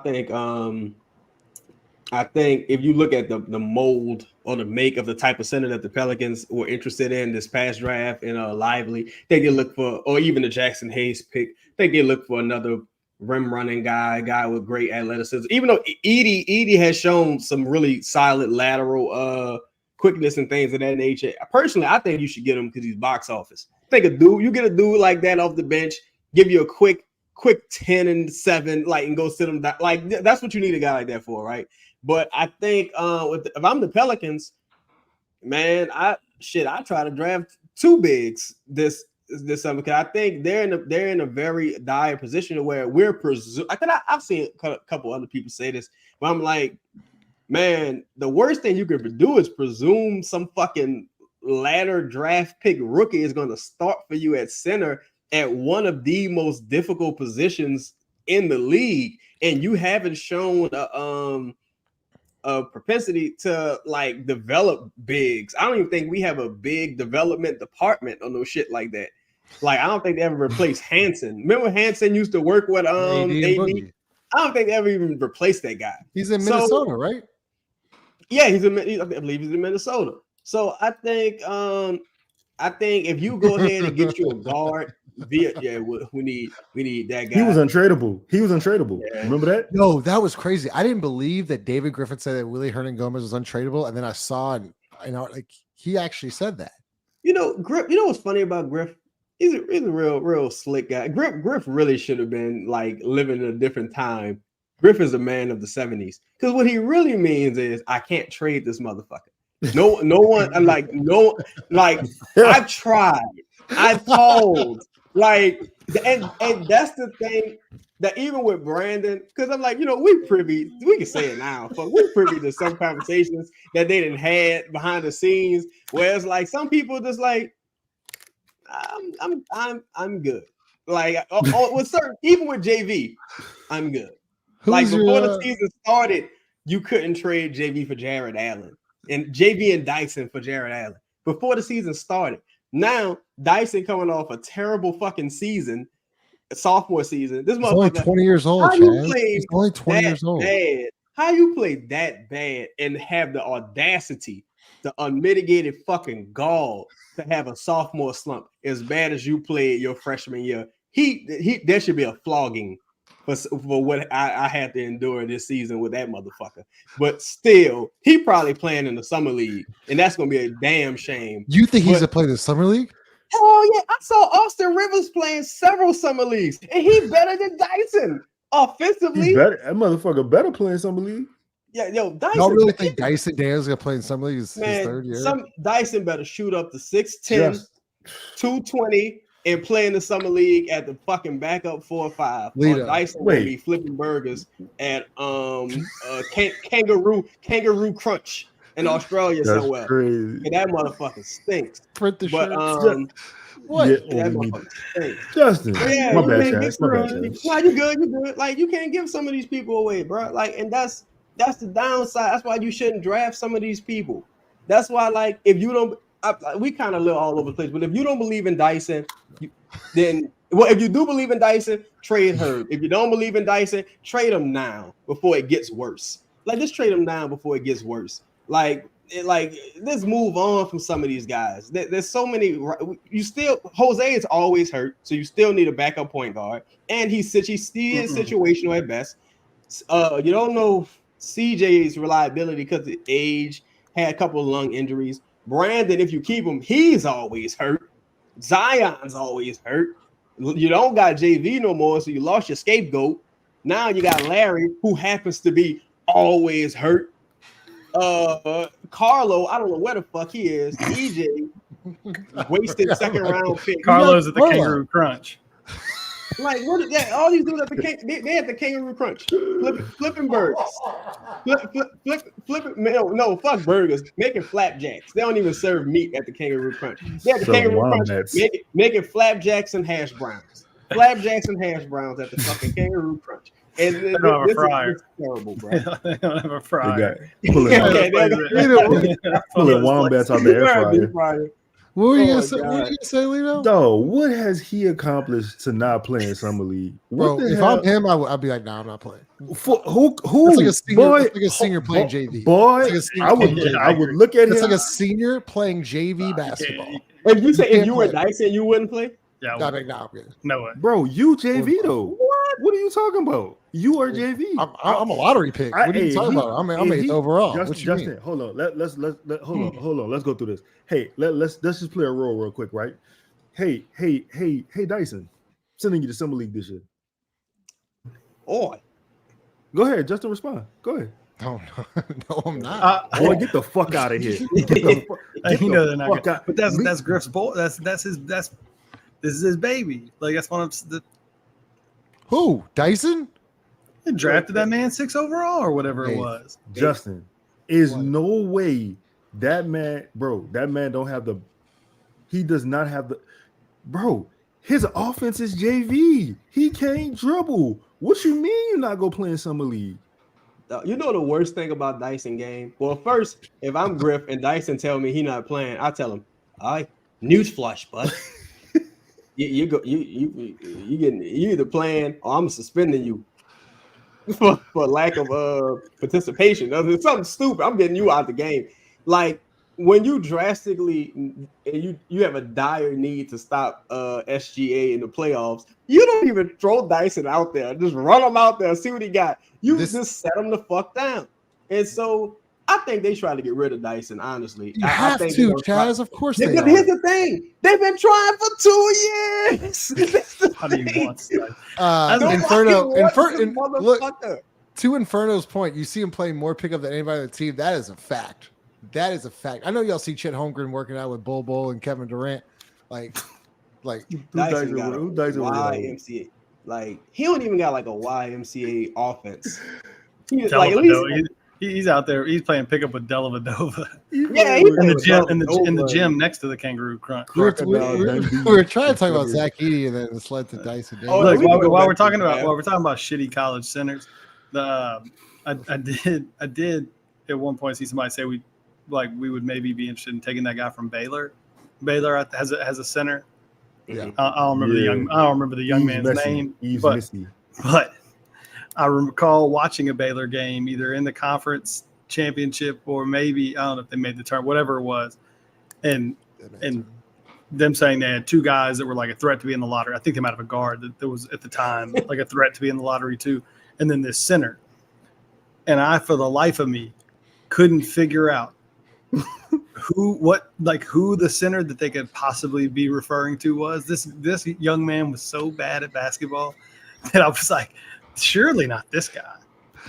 I think if you look at the mold or the make of the type of center that the Pelicans were interested in this past draft in Lively, they could look for, or even the Jackson Hayes pick, they could look for another rim running guy with great athleticism. Even though Edey has shown some really solid lateral quickness and things of that nature. Personally, I think you should get him because he's box office. Think you get a dude like that off the bench, give you a quick 10 and 7, like, and go sit him down. Like, that's what you need a guy like that for, right? But I think if I'm the Pelicans, man, I try to draft 2 bigs this summer because I think they're in a very dire position where we're I've seen a couple other people say this, but I'm like, man, the worst thing you could do is presume some fucking ladder draft pick rookie is going to start for you at center at one of the most difficult positions in the league, and you haven't shown a propensity to like develop bigs. I don't even think we have a big development department or no shit like that. Like, I don't think they ever replaced Hansen. Remember Hansen used to work with AD? I don't think they ever even replaced that guy. He's in Minnesota, right? Yeah, I believe he's in Minnesota. So I think if you go ahead and get you a guard, we need that guy. He was untradeable. Yeah. Remember that? No, that was crazy. I didn't believe that David Griffin said that Willie Hernangomez was untradeable, and then I saw, and like he actually said that. Griff. You know what's funny about Griff? He's a real slick guy. Griff really should have been like living in a different time. Griff is a man of the 70s, because what he really means is I can't trade this motherfucker. No one. I tried. I told. Like, and that's the thing that even with Brandon, because I'm like, we can say it now, but we're privy to some conversations that they didn't had behind the scenes, where it's like some people just like, I'm good. Like, with certain, even with JV, I'm good. Before the season started, you couldn't trade JV for Jared Allen and JV and Dyson for Jared Allen before the season started. Now Dyson coming off a terrible fucking season, sophomore season. This motherfucker only 20 years old. He's only 20 years old. Bad? How you play that bad and have the audacity, the unmitigated fucking gall to have a sophomore slump as bad as you played your freshman year? There should be a flogging for what I had to endure this season with that motherfucker. But still, he probably playing in the summer league, and that's gonna be a damn shame. You think he's gonna play the summer league? Oh yeah, I saw Austin Rivers playing several summer leagues, and he's better than Dyson offensively. He's better. That motherfucker better play in summer league. Yeah, Dyson. Y'all really think Dyson Daniels gonna play in summer league his third year? Dyson better shoot up to 6'10", 220. And play in the summer league at the fucking backup 4 or 5. Dyson will be flipping burgers at Kangaroo Crunch in Australia somewhere. Crazy. And that motherfucker stinks. Print the shirt. What? Yeah, that motherfucker stinks. Justin, my bad, Chaz. No, you good. Like, you can't give some of these people away, bro. Like, and that's the downside. That's why you shouldn't draft some of these people. That's why, like, if you don't. We kind of live all over the place, but if you don't believe in Dyson, if you do believe in Dyson, trade her. If you don't believe in Dyson, trade him now before it gets worse. Like, just trade him now before it gets worse. Like let's move on from some of these guys. There's so many. Jose is always hurt, so you still need a backup point guard, and he's situational at best. You don't know CJ's reliability because of age. Had a couple of lung injuries. Brandon, if you keep him, he's always hurt. Zion's always hurt. You don't got JV no more, so you lost your scapegoat. Now you got Larry, who happens to be always hurt. Carlo, I don't know where the fuck he is. EJ, wasted second round pick. Carlo's at the Kangaroo Crunch. Like, what is that? All these dudes at they at the Kangaroo Crunch, flipping burgers, flipping. No, fuck burgers, making flapjacks. They don't even serve meat at the Kangaroo Crunch. They at the Kangaroo Crunch making flapjacks and hash browns. Flapjacks and hash browns at the fucking Kangaroo Crunch. And They don't have a this fryer. is terrible, bro. They don't have a They fryer. got pulling, Okay, pulling wombats out the air fryer. What were you Oh, gonna say? God. What were you gonna say, Lito? Dog, what has he accomplished to not play in summer league? What Bro, the if hell? I'm him, I'd be like, nah, I'm not playing. For, who? It's like a senior, boy, it's like a senior playing JV. Boy, It's like a senior I would, playing JV. I would look at It's him. like a senior playing JV basketball. If you say can't if you were play. Dyson, you wouldn't play. Yeah, Nah, like, nah, I'm good. no way. Bro, you JV though. What are you talking about? You are JV. I'm a lottery pick. What are you talking about? I'm eighth overall. What you Justin, mean? hold on. Let's hold on. Let's go through this. Hey, let's just play a role real quick, right? Hey, Dyson, sending you to summer league this year. Oh, Go ahead, Justin. Respond. Go ahead. No, I'm not. Boy, get the fuck out of here. Get the fuck out. But that's Griff's ball. This is his baby. Like that's one of the Who? Dyson? they drafted that man 6 overall or whatever it was. Justin, is no way that man, bro. That man don't have the. He does not have the. Bro, his offense is JV. He can't dribble. What you mean you're not gonna play in summer league? you know the worst thing about Dyson game? Well, first, if I'm Griff and Dyson tell me he not playing, I tell him, all right, newsflash, bud. you either playing or I'm suspending you for lack of participation. It's something stupid. I'm getting you out the game. Like when you drastically you have a dire need to stop SGA in the playoffs, you don't even throw Dyson out there. Just run him out there, see what he got. You just set him the fuck down. And so I think they try to get rid of Dyson, honestly. You I have think to, Chaz. Of course they but are. here's the thing. They've been trying for 2 years. How do you want to? Look, to Inferno's point, you see him playing more pickup than anybody on the team. That is a fact. That is a fact. I know y'all see Chet Holmgren working out with Bol and Kevin Durant. Like Dyson got a YMCA. Like he don't even got like a YMCA offense. He's out there. He's playing pickup with Dellavedova. Yeah, in the gym next to the Kangaroo Crunch. we were trying to talk about Zach Edey and then it led to Dyson Daniels. While we're talking about shitty college centers, I did at one point see somebody say we would maybe be interested in taking that guy from Baylor. Baylor has a center. Yeah. I don't remember the young man's name, but I recall watching a Baylor game either in the conference championship or maybe I don't know if they made the turn, whatever it was, and them saying they had 2 guys that were like a threat to be in the lottery. I think they might have a guard that was at the time like a threat to be in the lottery too, and then this center. And I, for the life of me, couldn't figure out who the center that they could possibly be referring to was. This young man was so bad at basketball that I was like, surely not this guy.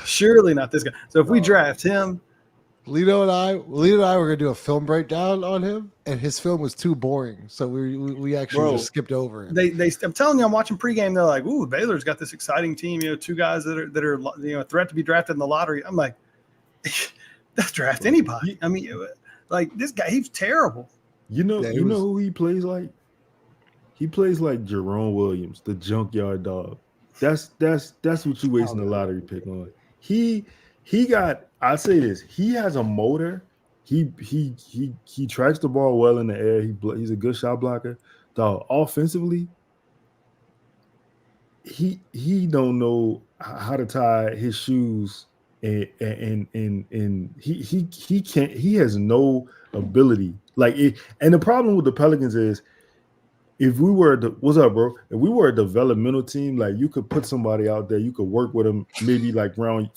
Surely not this guy. So if we draft him, Lito and I were gonna do a film breakdown on him, and his film was too boring, so we actually just skipped over him. I'm telling you, I'm watching pregame. They're like, "Ooh, Baylor's got this exciting team. 2 guys that are a threat to be drafted in the lottery." I'm like, "That's draft anybody." I mean, like this guy, he's terrible. You know who he plays like? He plays like Jerome Williams, the junkyard dog. That's what you wasting a lottery pick on. He got. I say this. He has a motor. He tracks the ball well in the air. He's a good shot blocker. Dog, offensively, he don't know how to tie his shoes, and he can't. He has no ability. And the problem with the Pelicans is, if we were what's up, bro? If we were a developmental team, like you could put somebody out there, you could work with him maybe like around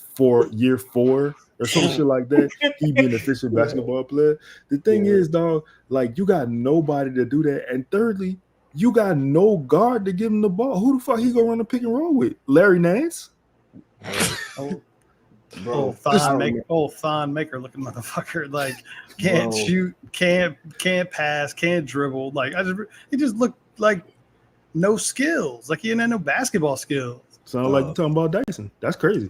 year 4 or some shit like that. He'd be an efficient basketball player. The thing is, dog, like you got nobody to do that. And thirdly, you got no guard to give him the ball. Who the fuck he gonna run the pick and roll with? Larry Nance? Old Thon Maker looking motherfucker. Like can't shoot, can't pass, can't dribble. Like he just looked like no skills. Like he didn't have no basketball skills. Sound like you're talking about Dyson. That's crazy.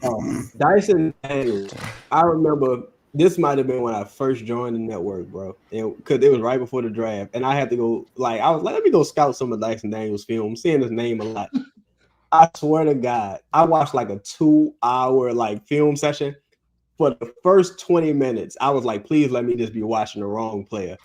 Dyson Daniels. I remember this might have been when I first joined the network, bro. Because it was right before the draft. And I had to go, I was like, let me go scout some of Dyson Daniels' film. I'm seeing his name a lot. I swear to God, I watched like a 2-hour like film session. For the first 20 minutes, I was like, please let me just be watching the wrong player.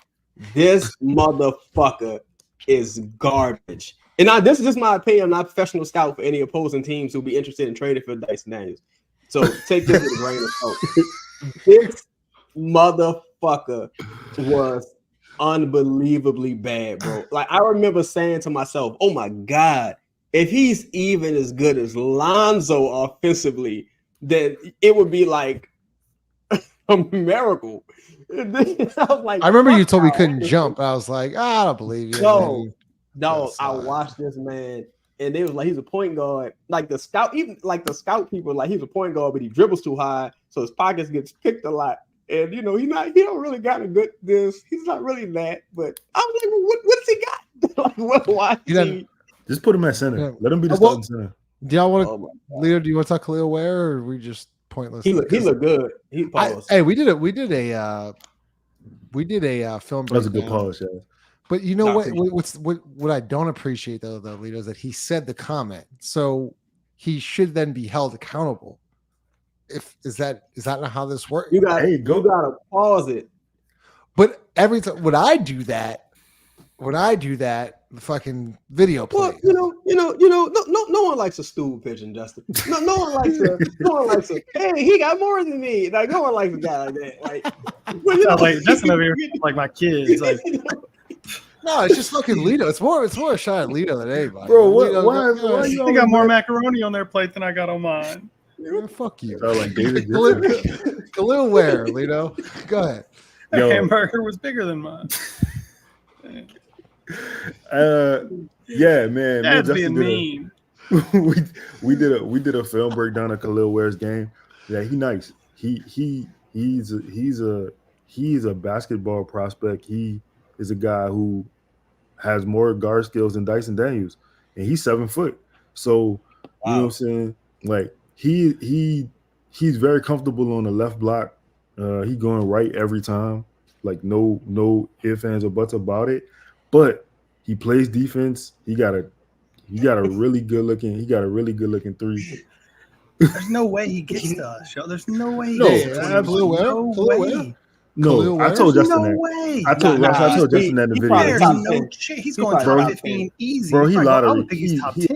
This motherfucker is garbage. And this is just my opinion. I'm not a professional scout for any opposing teams who'll be interested in trading for Dyson Daniels. So take this with a grain of salt. This motherfucker was unbelievably bad, bro. Like, I remember saying to myself, oh my God, if he's even as good as Lonzo offensively, then it would be like a miracle. I was like, I remember you told me wow. couldn't jump. I was like, I don't believe you. No, I watched this man, and they was like, he's a point guard. Like the scout, even like the scout people, like he's a point guard, but he dribbles too high, so his pockets gets picked a lot. And he don't really got a good this. He's not really that. But I was like, well, what's he got? Like, why? Just put him at center. Yeah. Let him be the starting center. Do y'all want to, Leo? Do you want to talk Kel'El Ware, or are we just pointless? He looked good. We did a film. That was a good pause, yeah. But you know what I don't appreciate though, Lito, is that he said the comment, so he should then be held accountable. Is that not how this works? You gotta pause it. But every time when I do that, the fucking video plays. Well, no one likes a stool pigeon, Justin. No one likes a hey, he got more than me. Like, no one likes a guy like that. Like, Justin over here like my kids. Like, no, it's just fucking Lito. It's more a shot at Lito than anybody. Bro, why you got more macaroni on their plate than I got on mine? Yeah, fuck you. Like David Kel'El Ware, Lito. Go ahead. That hamburger was bigger than mine. Yeah, man. That's being mean. We did a film breakdown of Kel'El Ware's game. Yeah, he nice. He's a basketball prospect. He is a guy who has more guard skills than Dyson Daniels, and he's 7 foot. So you know what I'm saying? Like he's very comfortable on the left block. He going right every time. Like no ifs, ands, or buts about it. But he plays defense. He got a really good looking three. There's no way he gets to us, yo. There's no way. No, I told Justin that. I told Justin that in the video. There's no chance. He's going top 15 easy. Bro, he lottery. I don't think he's top 10.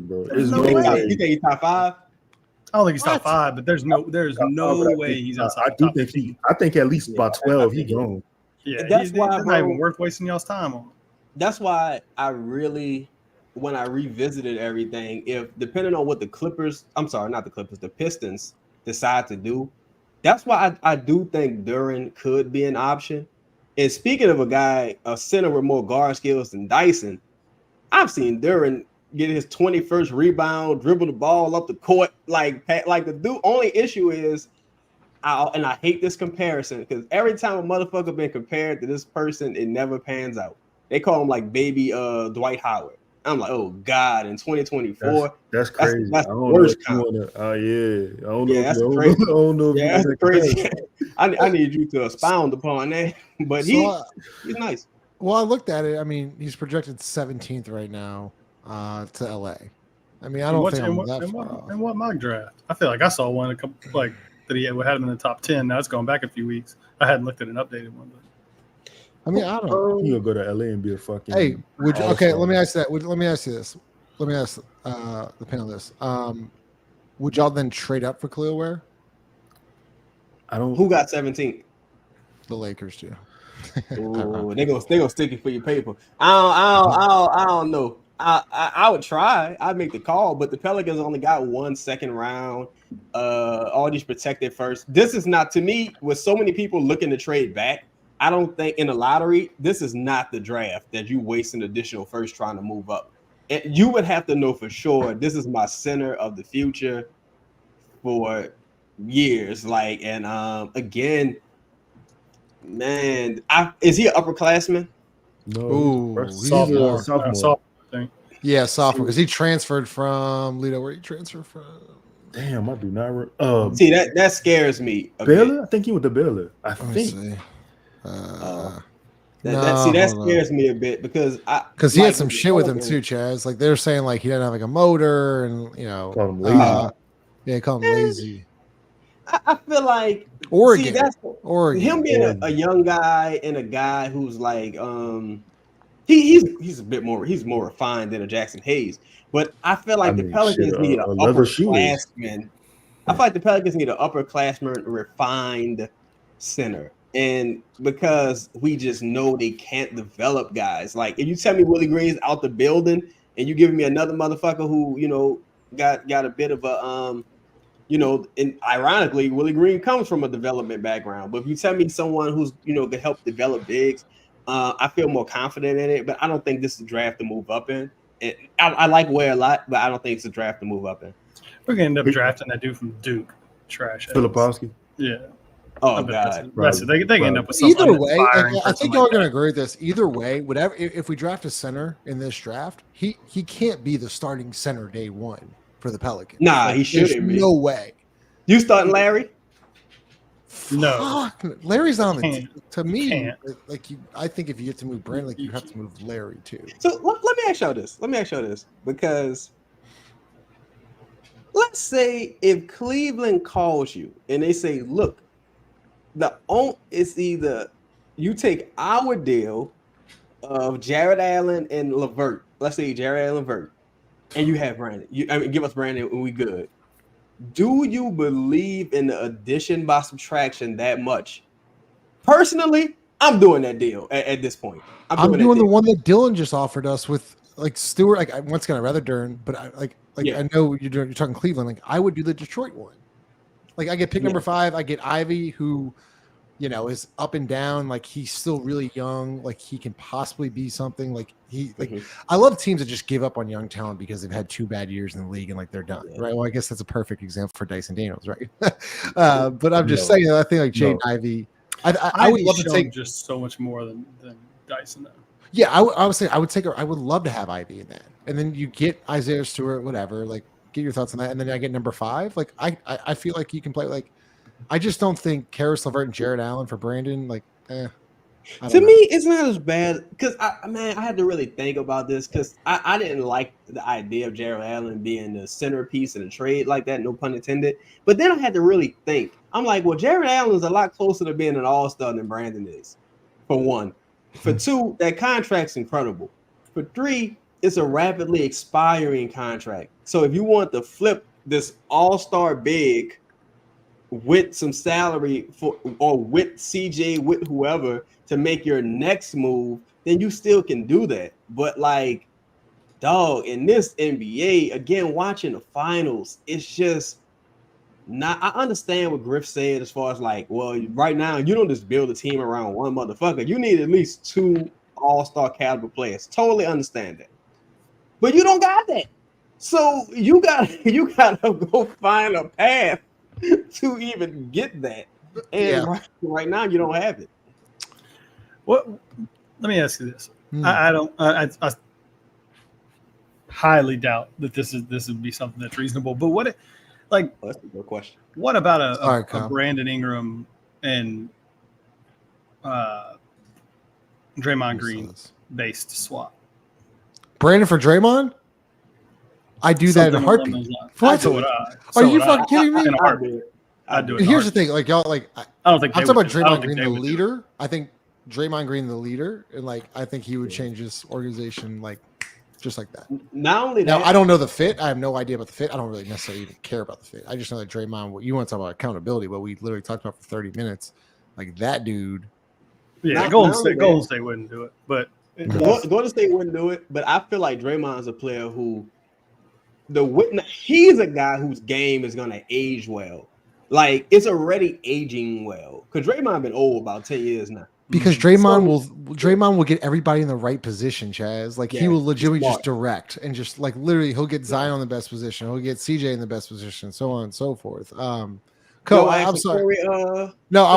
Bro. You think he's top 5? I don't think he's top 5, but there's no way he's outside. I think at least by 12 he gone. Yeah, that's why it's not even worth wasting y'all's time on. That's why I really, when I revisited everything, if depending on what the Pistons decide to do, that's why I do think Duren could be an option. And speaking of a center with more guard skills than Dyson, I've seen Duren get his 21st rebound, dribble the ball up the court, like the dude. Only issue is, and I hate this comparison because every time a motherfucker been compared to this person, it never pans out. They call him like baby Dwight Howard. I'm like, oh God, in 2024. That's crazy. That's the worst kind. That's crazy. I don't know. Yeah, that's crazy. I need you to expound upon that. But he's nice. Well, I looked at it. I mean, he's projected 17th right now to LA. I mean, I don't think I'm that far off. And what mock draft? I feel like I saw one a couple that he had him in the top 10. Now it's going back a few weeks. I hadn't looked at an updated one. But. I mean, I don't know. You'll go to LA and be a fucking. Hey, would you? Okay, let me ask you that. Let me ask you this. Let me ask the panel this. Would y'all then trade up for Kel'El Ware? I don't. Who got 17th? The Lakers do. Ooh, they gonna stick it for your paper. I don't know. I would try. I'd make the call, but the Pelicans only got 1 second round. All these protected first. This is not, to me, with so many people looking to trade back. I don't think in the lottery, this is not the draft that you waste an additional first trying to move up. And you would have to know for sure this is my center of the future for years. Like, and again, man, is he an upperclassman? No. Ooh, sophomore. Yeah, sophomore, because he transferred from Lito. Where he transferred from? Damn, I do not. See, that scares me. Baylor? I think he went to Baylor. I think. That scares me a bit because he had some shit with him too, Chaz. Like they're saying like he doesn't have like a motor and call him lazy. Yeah, call him lazy. I feel like Oregon. Him being a young guy and a guy who's like he's a bit more more refined than a Jackson Hayes. But I feel like the Pelicans need an upperclassman. I feel like the Pelicans need an upperclassman, refined center. And because we just know they can't develop guys. Like if you tell me Willie Green's out the building and you giving me another motherfucker who, got a bit of a and ironically, Willie Green comes from a development background. But if you tell me someone who's, can help develop bigs, I feel more confident in it. But I don't think this is a draft to move up in. And I like Ware a lot, but I don't think it's a draft to move up in. We're going to end up drafting that dude from Duke. Trash. Filipowski? Yeah. Oh, God. They can end up with either way, I think y'all are going to agree with this. Either way, whatever, if we draft a center in this draft, he can't be the starting center day one for the Pelicans. Nah, he shouldn't be. No way. You starting Larry? No. Fuck. Larry's not on the team. To me, I think if you get to move Brandon, you have to move Larry too. So let me ask y'all this. Because let's say if Cleveland calls you and they say, look, it's either you take our deal of Jared Allen and LeVert. Let's say Jared Allen and LeVert, and you have Brandon. Give us Brandon and we good. Do you believe in the addition by subtraction that much? Personally, I'm doing that deal at this point. I'm doing the one that Dylan just offered us with like Stewart. Like once again, I'd rather Dern, but I know you're talking Cleveland. Like I would do the Detroit one. Like I get pick number 5. I get Ivy, who, is up and down. Like he's still really young. Like he can possibly be something. Like I love teams that just give up on young talent because they've had 2 bad years in the league and like they're done. Yeah. Right. Well, I guess that's a perfect example for Dyson Daniels, right? But I'm just saying, I think like Jaden Ivey. I would love to take just so much more than Dyson though. Yeah, I would say I would love to have Ivy in that, and then you get Isaiah Stewart, whatever. Like, get your thoughts on that, and then I get number 5. Like, I feel like you can play like. I just don't think Karis LeVert and Jared Allen for Brandon. Like, to me, it's not as bad because I had to really think about this because I didn't like the idea of Jared Allen being the centerpiece in a trade like that. No pun intended. But then I had to really think. I'm like, well, Jared Allen is a lot closer to being an all-star than Brandon is. For one. For 2, that contract's incredible. For 3, it's a rapidly expiring contract. So if you want to flip this all-star big with some salary or with CJ, with whoever to make your next move, then you still can do that. But like, dog, in this NBA, again, watching the finals, it's just not. I understand what Griff said as far as like, well, right now you don't just build a team around one motherfucker. You need at least 2 all-star caliber players. Totally understand that. But you don't got that. So you gotta go find a path to even get that. And right now you don't have it. What? Let me ask you this. I highly doubt that this would be something that's reasonable. But that's a good question. What about a Brandon Ingram and Draymond Green based swap? Brandon for Draymond? I do that in a heartbeat. Are you fucking kidding me? In a heartbeat. I'd do it. Here's the thing, like y'all, like I don't think I'm talking about Draymond Green, the leader. I think Draymond Green, the leader, and like I think he would change his organization, like just like that. Not only that, now I don't know the fit. I have no idea about the fit. I don't really necessarily even care about the fit. I just know that Draymond. You want to talk about accountability, but we literally talked about for 30 minutes. Like that dude. Yeah, Golden State wouldn't do it, but Golden State wouldn't do it. But I feel like Draymond's a player who. He's a guy whose game is gonna age well. Like it's already aging well. Because Draymond been old about 10 years now. Because Draymond will get everybody in the right position, Chaz. Like he will legitimately just direct and just like literally he'll get Zion in the best position, he'll get CJ in the best position, so on and so forth. I'm sorry. We're gonna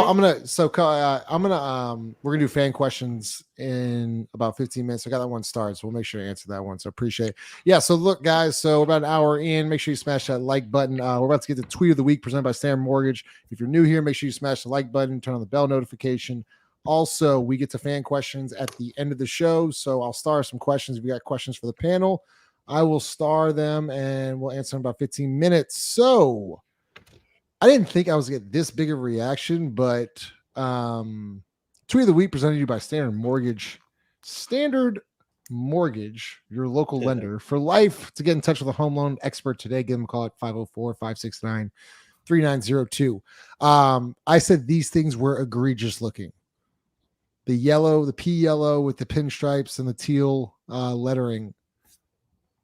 do fan questions in about 15 minutes. I got that one started, so we'll make sure to answer that one. So appreciate it. Yeah. So look, guys. So we're about an hour in. Make sure you smash that like button. We're about to get the tweet of the week presented by Standard Mortgage. If you're new here, make sure you smash the like button, turn on the bell notification. Also, we get to fan questions at the end of the show. So I'll star some questions. If you got questions for the panel, I will star them and we'll answer in about 15 minutes. So I didn't think I was going to get this big of a reaction, but Tweet of the Week presented to you by Standard Mortgage. Standard Mortgage, your local lender for life. To get in touch with a home loan expert today, give them a call at 504-569-3902. I said these things were egregious looking. The yellow, the pea yellow with the pinstripes and the teal lettering.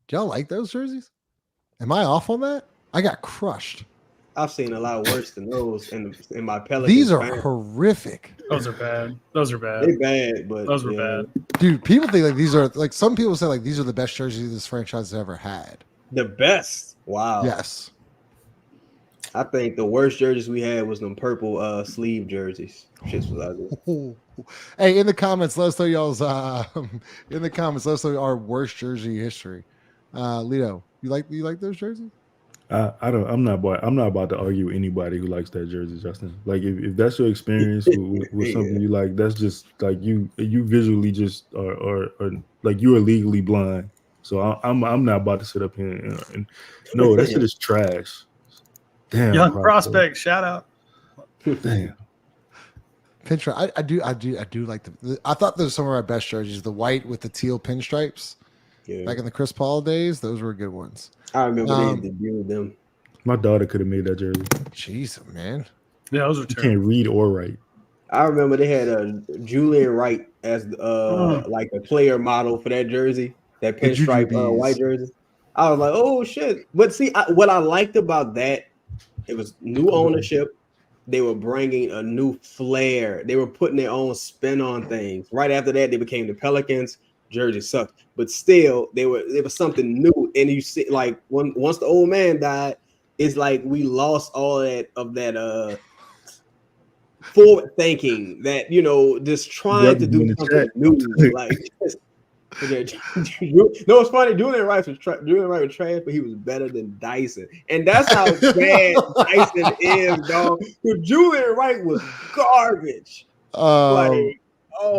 Do y'all like those jerseys? Am I off on that? I got crushed. I've seen a lot worse than those in my Pelicans. These are horrific. Those are bad. Those are bad. They're bad, but Those were bad. Dude, people think like these are like some people say like these are the best jerseys this franchise has ever had. The best. Wow. Yes. I think the worst jerseys we had was them purple sleeve jerseys. Shit was ugly. Hey, in the comments, let us know y'all's in the comments, let us know our worst jersey history. Lito, you like those jerseys? I'm not about to argue with anybody who likes that jersey, Justin. Like if that's your experience with something you like, that's just like you visually just are like you are legally blind. So I'm not about to sit up here and no, that shit is trash. Damn, Young prospect, shout out. Damn. Pinstripe. I do like the. I thought those were some of our best jerseys. The white with the teal pinstripes. Yeah. Back in the Chris Paul days, those were good ones. I remember they debuted them. My daughter could have made that jersey. Jeez, man. Yeah, those are You terrible. can't read or write. I remember they had Julian Wright as like a player model for that jersey, that pinstripe white jersey. I was like, oh shit! But see, what I liked about that, it was new ownership. They were bringing a new flair. They were putting their own spin on things. Right after that, they became the Pelicans. Jersey sucked, but still, it was something new. And you see, like once the old man died, it's like we lost all that forward thinking, that just trying to do something new. Like, no, it's funny. Julian Wright was trash, but he was better than Dyson, and that's how bad Dyson is, dog. Julian Wright was garbage.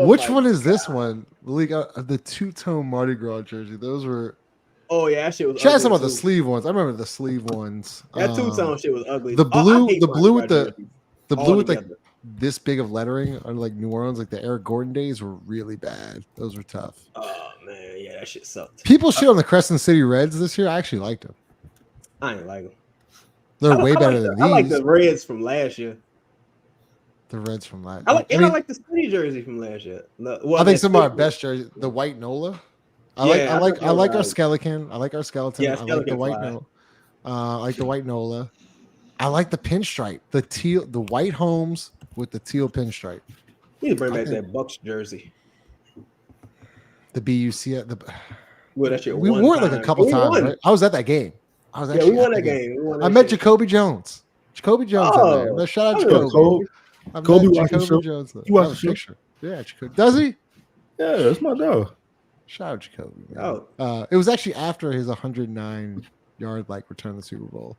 Which one is this one? The two-tone Mardi Gras jersey. Those were. Oh yeah, that shit was. Chad's talking about the sleeve ones. I remember the sleeve ones. That two-tone shit was ugly. The blue with like this big of lettering on like New Orleans, like the Eric Gordon days, were really bad. Those were tough. Oh man, yeah, that shit sucked. People shit on the Crescent City Reds this year. I actually liked them. I ain't like them. They're way better than these. I like the Reds from last year. The Reds from last. I like the City jersey from last year. I think some of our best jerseys, the white Nola. I like our skeleton. I like our skeleton. Yeah, I like the white Nola. I like the white Nola. I like the pinstripe, the teal, the white Holmes with the teal pinstripe. You need to bring back that Bucks jersey. The BUC. Well, that shit we wore it like a couple times. Right? I was at that game. We won that game. I met Jacoby Jones. Jacoby Jones. In there. Shout out Jacoby. Kobe watched the show. Jones, you watched the show? Yeah, Jacoby. Does he? Yeah, that's my dog. Shout out Jacoby. Man. Oh, it was actually after his 109-yard return to the Super Bowl.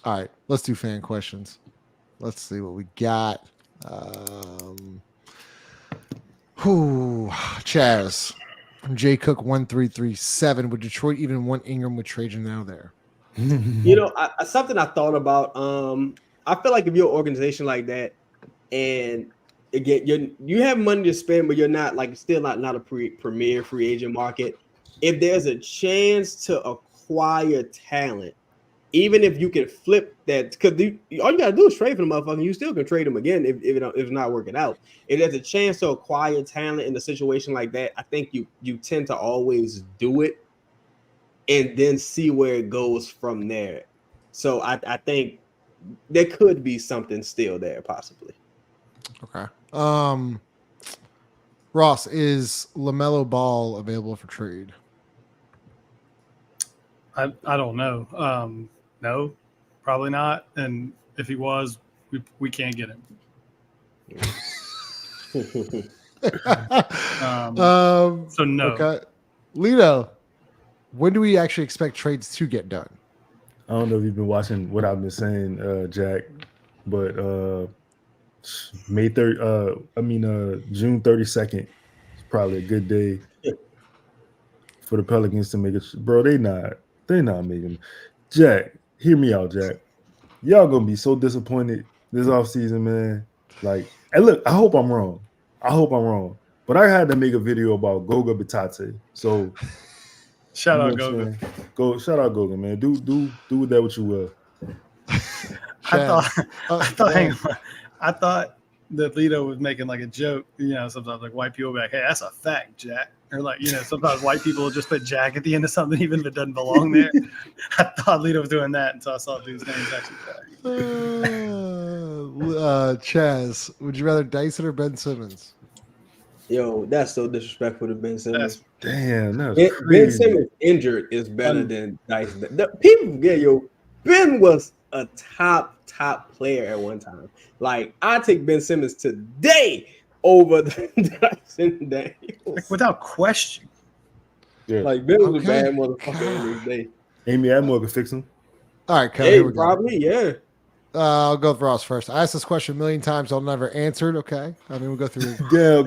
All right, let's do fan questions. Let's see what we got. Chaz from J Cook 1337. Would Detroit even want Ingram with Trajan now there? Something I thought about. I feel like if you're an organization like that, and again, you have money to spend, but you're not still not a premier free agent market. If there's a chance to acquire talent, even if you can flip that, because all you gotta do is trade for the motherfucker. You still can trade them again if it's not working out. If there's a chance to acquire talent in a situation like that, I think you tend to always do it, and then see where it goes from there. So I think there could be something still there, possibly. Okay. Ross, is LaMelo Ball available for trade? I don't know. No, probably not. And if he was, we can't get him. So no. Okay. Lito, when do we actually expect trades to get done? I don't know if you've been watching what I've been saying, Jack, but June 32nd is probably a good day for the Pelicans to make it. Bro, they're not making. Jack, hear me out, Jack. Y'all gonna be so disappointed this offseason, man. Like, and look, I hope I'm wrong. But I had to make a video about Goga Bitadze. So Shout out what I'm Goga. saying? Shout out Goga, man. Do with that what you will. I thought that Lito was making like a joke. Sometimes like white people be like, "Hey, that's a fact, Jack." Or like, sometimes white people will just put Jack at the end of something even if it doesn't belong there. I thought Lito was doing that until I saw dude's name's actually fact. Chaz, would you rather Dyson or Ben Simmons? Yo, that's so disrespectful to Ben Simmons. Damn, that's Ben crazy. Simmons injured is better than Dyson. People forget, Ben was a top player at one time. Like, I take Ben Simmons today over Dyson Daniels. Like, without question. Yeah. Like, Ben was a bad motherfucker in his day. Amy Admore can fix him. All right, Kelly, here we go. Probably, yeah. I'll go with Ross first. I asked this question a million times. I'll never answer it. Okay. I mean, we'll go through. Yeah,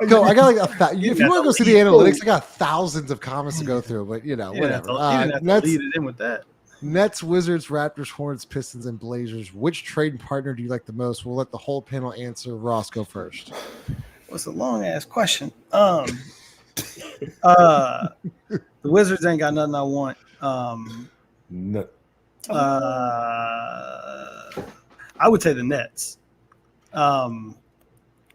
Go. I got like if you want to go see the analytics, I got thousands of comments to go through, but whatever. You didn't have to lead it in with that. Nets, Wizards, Raptors, Hornets, Pistons, and Blazers. Which trading partner do you like the most? We'll let the whole panel answer. Ross, go first. What's a long ass question? The Wizards ain't got nothing I want. No. I would say the Nets. I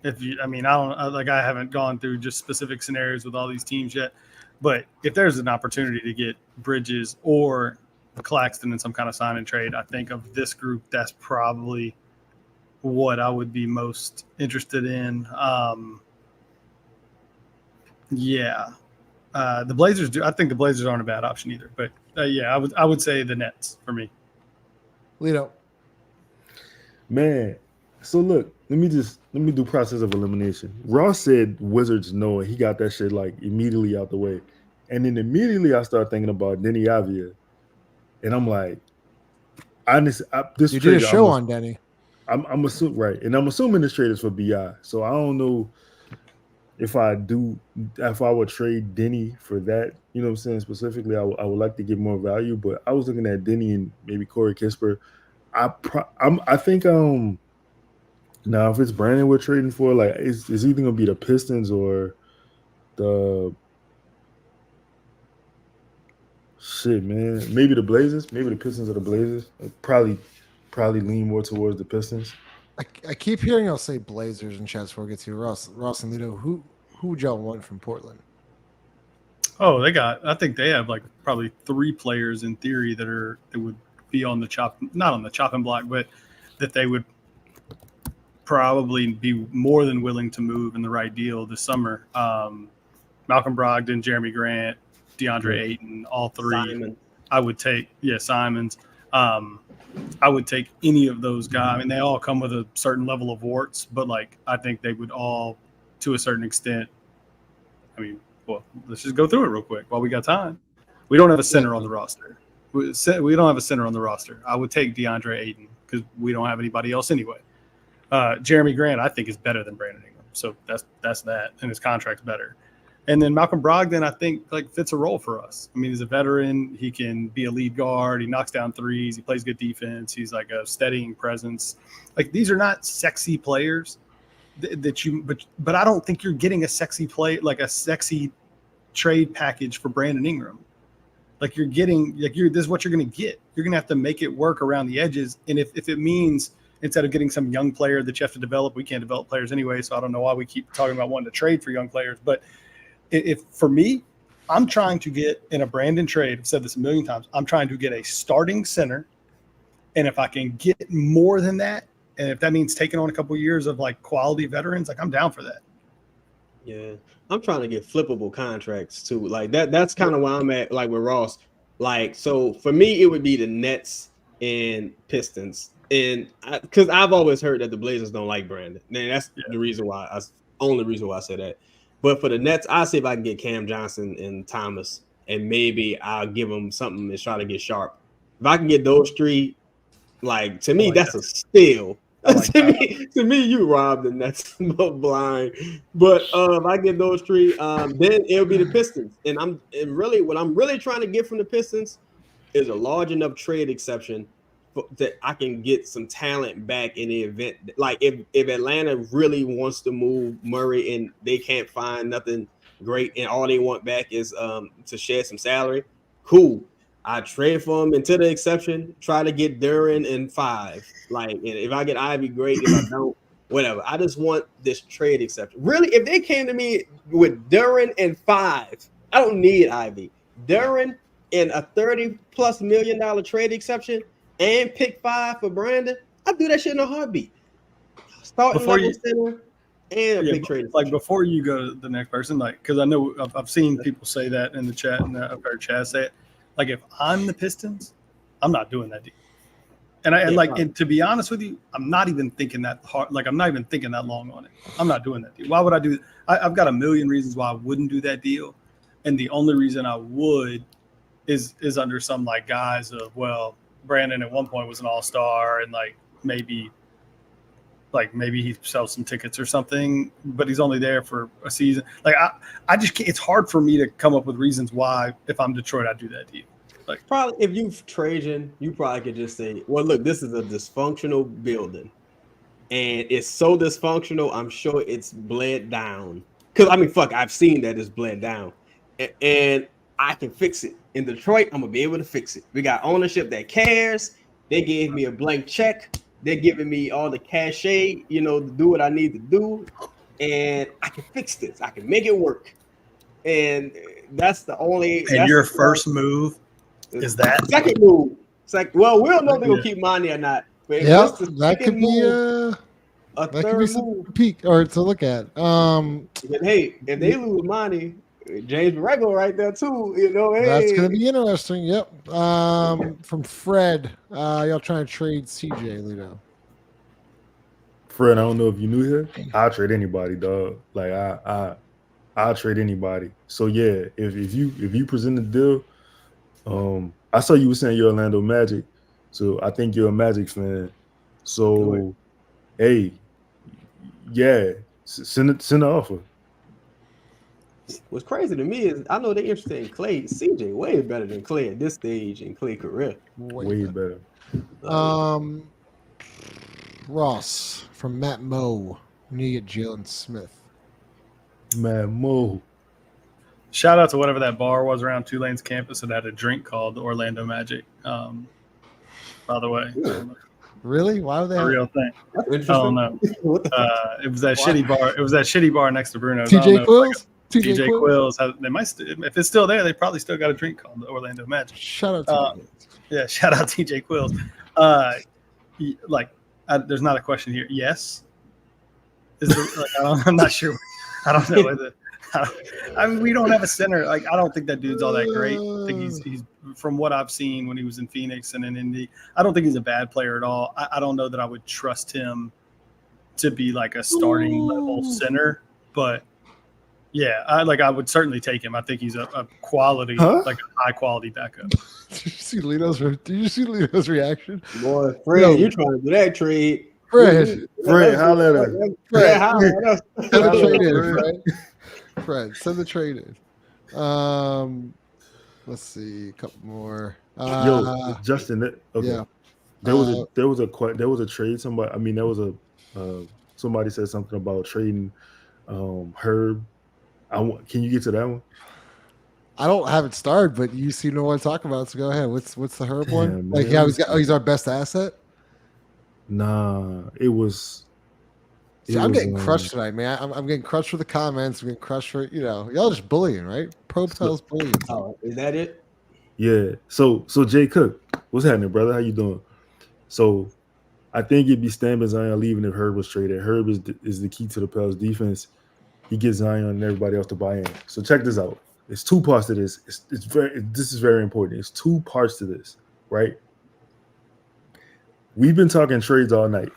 haven't gone through just specific scenarios with all these teams yet, but if there's an opportunity to get Bridges or Claxton in some kind of sign and trade, I think of this group, that's probably what I would be most interested in. The Blazers do. I think the Blazers aren't a bad option either, but I would say the Nets for me. Lito. Man, so look, let me do process of elimination. Ross said Wizards no, and he got that shit like immediately out the way. And then immediately I start thinking about Denny Avia. And I'm like, you did a show on Denny. I'm assuming right. And I'm assuming this trade is for BI. So I don't know if I would trade Denny for that, you know what I'm saying? Specifically, I would like to get more value, but I was looking at Denny and maybe Corey Kisper. I think now if it's Brandon we're trading for, like is either gonna be the Pistons or the shit, man. Maybe the Blazers, maybe the Pistons or the Blazers. I'd probably lean more towards the Pistons. I keep hearing I'll say Blazers and Chaz before we get to Ross and Lito. Who would y'all want from Portland? Oh, I think they have like probably 3 players in theory that would be on the not on the chopping block, but that they would probably be more than willing to move in the right deal this summer. Malcolm Brogdon, Jeremy Grant, DeAndre Ayton, all 3. Simon. I would take, Simons. I would take any of those guys. I mean, they all come with a certain level of warts, but like I think they would all, to a certain extent. I mean, well, let's just go through it real quick while we got time. We don't have a center on the roster. We don't have a center on the roster. I would take DeAndre Ayton because we don't have anybody else anyway. Jeremy Grant, I think, is better than Brandon Ingram. So that's that, and his contract's better. And then Malcolm Brogdon, I think, like fits a role for us. I mean, he's a veteran. He can be a lead guard. He knocks down threes. He plays good defense. He's like a steadying presence. Like these are not sexy players but I don't think you're getting a sexy play, like a sexy trade package for Brandon Ingram. Like you're getting, this is what you're going to get. You're going to have to make it work around the edges. And if it means instead of getting some young player that you have to develop, we can't develop players anyway. So I don't know why we keep talking about wanting to trade for young players, but if for me, I'm trying to get in a Brandon trade. I've said this a million times. I'm trying to get a starting center. And if I can get more than that, and if that means taking on a couple of years of like quality veterans, like I'm down for that. Yeah. I'm trying to get flippable contracts too. Like that's kind of where I'm at, like with Ross. Like, so for me, it would be the Nets and Pistons. And because I've always heard that the Blazers don't like Brandon. And that's the reason why only reason why I say that. But for the Nets, I'll see if I can get Cam Johnson and Thomas, and maybe I'll give them something and try to get Sharp. If I can get those 3, like to me, that's a steal. To me, you robbed and that's blind. But if I get those three, then it'll be the Pistons. And what I'm really trying to get from the Pistons is a large enough trade exception that I can get some talent back in the event. Like if Atlanta really wants to move Murray and they can't find nothing great and all they want back is to shed some salary, cool. I trade for him into the exception, try to get Duren in 5. Like, and if I get Ivy, great. If I don't, whatever. I just want this trade exception. Really, if they came to me with Duren and 5, I don't need Ivy. Duren and a $30+ million trade exception and pick 5 for Brandon, I'd do that shit in a heartbeat. Starting level center and a big trade. Like before you go to the next person, like because I know I've seen people say that in the chat, and I've heard Chaz say it. Like if I'm the Pistons, I'm not doing that deal. And to be honest with you, I'm not even thinking that hard. Like I'm not even thinking that long on it. I'm not doing that deal. Why would I do? I've got a million reasons why I wouldn't do that deal, and the only reason I would is under some like guise of, well, Brandon at one point was an all-star, and like maybe he sells some tickets or something, but he's only there for a season. Like I just can't, it's hard for me to come up with reasons why if I'm Detroit, I'd do that deal. Like probably if you Trajan, you probably could just say, well, look, this is a dysfunctional building. And it's so dysfunctional, I'm sure it's bled down. Because I mean, I've seen that it's bled down. And I can fix it. In Detroit, I'm gonna be able to fix it. We got ownership that cares. They gave me a blank check. They're giving me all the cachet, to do what I need to do. And I can fix this. I can make it work. And that's the only. And your first move is that? Second move. It's like, well, we don't know if they're going to keep Monty or not. But yeah, that could be a third move. Peak or to look at. Hey, if they lose Monty, James Borrego right there too, hey. That's gonna be interesting. Yep. From Fred, y'all trying to trade CJ Lito? Fred, I don't know if you knew here. I'll trade anybody, dog. Like I'll trade anybody. So yeah, if you present a deal, I saw you were saying you're Orlando Magic, so I think you're a Magic fan. So, hey, yeah, send an offer. What's crazy to me is I know they're interested in Clay. CJ way better than Clay at this stage in Clay career. Way better. Ross from Matt Moe. We need to get Jalen Smith. Matt Moe. Shout out to whatever that bar was around Tulane's campus that had a drink called the Orlando Magic. By the way. Really? Why would they have a real thing? I don't know. It was that shitty bar. It was that shitty bar next to Bruno's. TJ Quills? TJ Quills. They might if it's still there, they probably still got a drink called the Orlando Magic. Shout out yeah, shout out TJ Quills. There's not a question here. Yes. I'm not sure. I don't know whether. I mean, we don't have a center. Like, I don't think that dude's all that great. I think he's from what I've seen when he was in Phoenix and in Indy, I don't think he's a bad player at all. I don't know that I would trust him to be like a starting level center, but yeah, I would certainly take him. I think he's a quality, like a high quality backup. Did you see Lito's reaction? Boy, Fred, you trying to do that trade? Fred, holla at us. Fred, send the trade in, Fred. Fred, send the trade in. Let's see, a couple more. Yo, Justin. Okay. Yeah. There was a trade. Somebody said something about trading Herb. Can you get to that one? I don't have it started, but you seem to want to talk about it, so go ahead. What's the Herb one? Man. He's our best asset. Nah, it was. I'm getting crushed tonight, man. I'm getting crushed for the comments. I'm getting crushed for y'all just bullying, right? Propel's bullying. Oh, is that it? Yeah. So Jay Cook, what's happening, brother? How you doing? So I think it'd be Stan and Zion leaving if Herb was traded. Herb is the key to the Pels defense. He gets Zion and everybody else to buy in. So check this out. It's two parts to this. This is very important. It's two parts to this, right? We've been talking trades all night.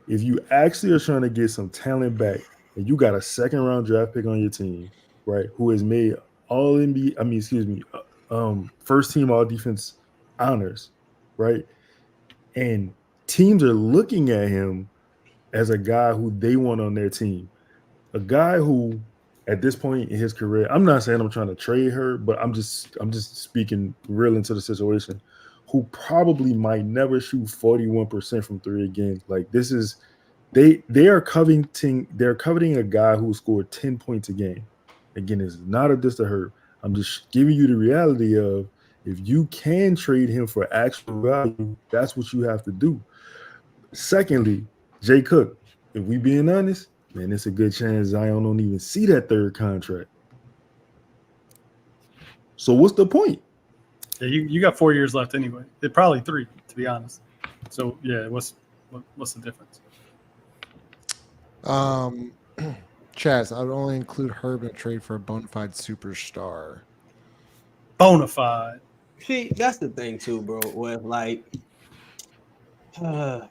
If you actually are trying to get some talent back and you got a second-round draft pick on your team, right, who has made first team all defense honors, right? And teams are looking at him as a guy who they want on their team. A guy who, at this point in his career, I'm not saying I'm trying to trade her, but I'm just speaking real into the situation, who probably might never shoot 41% from three again. Like, this is they are coveting a guy who scored 10 points a game. Again, it's not a diss to her. I'm just giving you the reality of, if you can trade him for actual value, that's what you have to do. Secondly, Jay Cook, if we being honest, man, it's a good chance Zion don't even see that third contract. So what's the point? Yeah, you got 4 years left anyway. It probably 3, to be honest. So yeah, what's the difference? Chaz, I would only include Herb in a trade for a bona fide superstar. Bona fide. See, that's the thing too, bro. With like, man.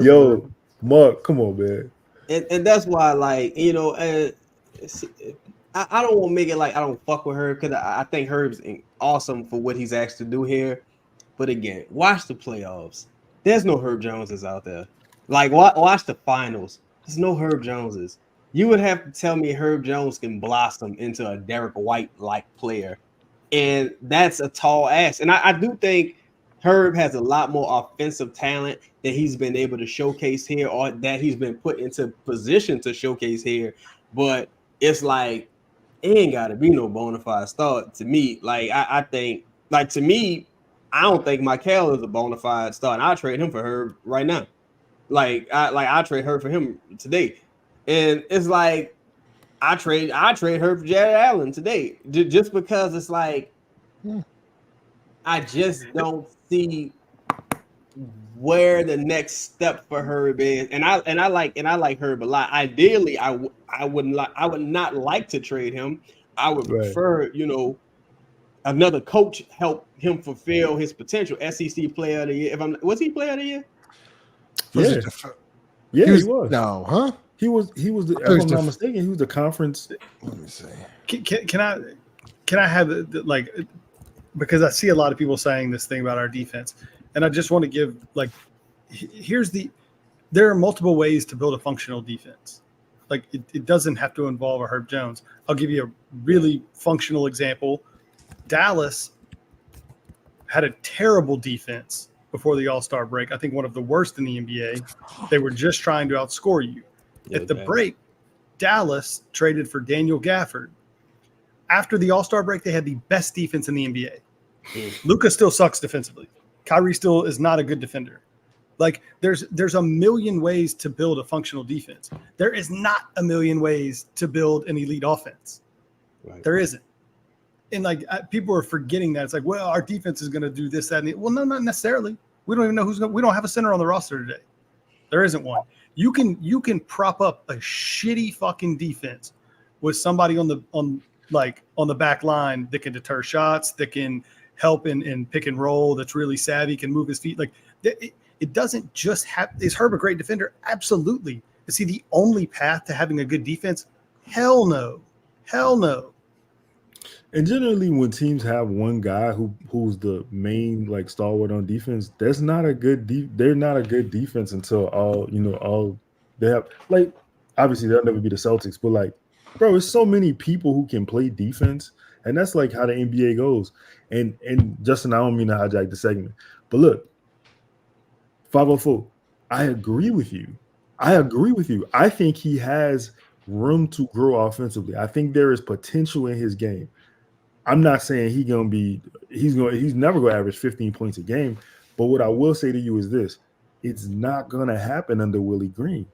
Yo, Mark, come on, man. And that's why, like, you know, and I don't want to make it like I don't fuck with Herb, because I think Herb's awesome for what he's asked to do here. But again, watch the playoffs. There's no Herb Joneses out there. Like, watch the finals. There's no Herb Joneses. You would have to tell me Herb Jones can blossom into a Derek White-like player. And that's a tall ask. And I do think Herb has a lot more offensive talent that he's been able to showcase here, or that he's been put into position to showcase here. But it's like, it ain't got to be no bona fide start to me. Like, I think, like, to me, I don't think Michael is a bona fide start. And I'll trade him for Herb right now. I trade Herb for him today. And it's like, I trade her for Jared Allen today, just because it's like, I just don't see where the next step for Herb is, and I like Herb a lot. Ideally, I would not like to trade him. I would prefer, you know, another coach help him fulfill his potential. SEC Player of the Year. Was he Player of the Year? Yeah, he was. No, huh? He was. If I'm not mistaken, he was the conference. Let me see. Can I have like, because I see a lot of people saying this thing about our defense, and I just want to give, like, there are multiple ways to build a functional defense. Like, it doesn't have to involve a Herb Jones. I'll give you a really functional example. Dallas had a terrible defense before the All-Star break. I think one of the worst in the NBA. They were just trying to outscore you. At the break, Dallas traded for Daniel Gafford. After the All-Star break, they had the best defense in the NBA. Luka still sucks defensively. Kyrie still is not a good defender. Like, there's a million ways to build a functional defense. There is not a million ways to build an elite offense. Right. There isn't. And like, people are forgetting that. It's like, well, our defense is going to do this, that, and well, no, not necessarily. We don't even know we don't have a center on the roster today. There isn't one. You can prop up a shitty fucking defense with somebody on the back line that can deter shots, that can help in pick and roll, that's really savvy, can move his feet. Like, it doesn't just have. Is Herb a great defender? Absolutely. Is he the only path to having a good defense? Hell no. Hell no. And generally, when teams have one guy who's the main, like, stalwart on defense, they're not a good defense until all they have. Like, obviously they'll never be the Celtics, but like, bro, there's so many people who can play defense, and that's like how the NBA goes. And Justin, I don't mean to hijack the segment, but look, 504, I agree with you. I think he has room to grow offensively. I think there is potential in his game. I'm not saying he's never going to average 15 points a game, but what I will say to you is this: it's not going to happen under Willie Green.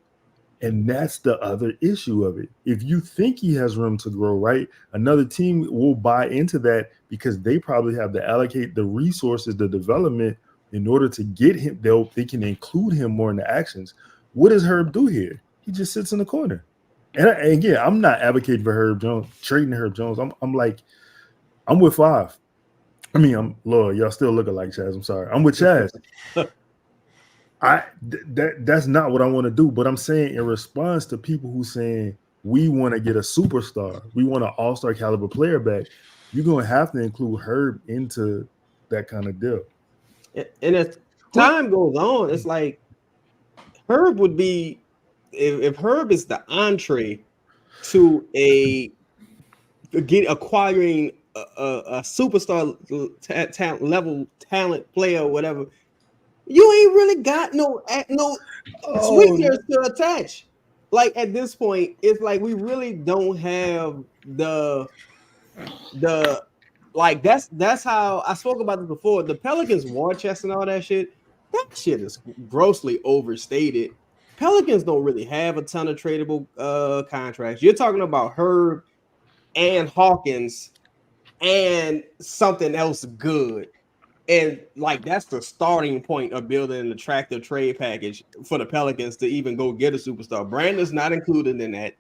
And that's the other issue of it. If you think he has room to grow, right, another team will buy into that because they probably have to allocate the resources, the development, in order to get him. They can include him more in the actions. What does Herb do here? He just sits in the corner. And again, I'm not advocating for Herb Jones, trading Herb Jones. I'm with 5. I mean, I'm Lord, y'all still looking like Chaz. I'm sorry. I'm with Chaz. That's not what I want to do. But I'm saying, in response to people who saying we want to get a superstar, we want an all-star caliber player back, you're gonna have to include Herb into that kind of deal. And as time goes on, it's like Herb would be if Herb is the entree to acquiring a superstar level talent player or whatever. You ain't really got no sweeteners to attach. Like at this point, it's like we really don't have the like that's how I spoke about this before. The Pelicans war chest and all that shit is grossly overstated. Pelicans don't really have a ton of tradable contracts. You're talking about Herb and Hawkins and something else good. And like that's the starting point of building an attractive trade package for the Pelicans to even go get a superstar. Brandon's not included in that.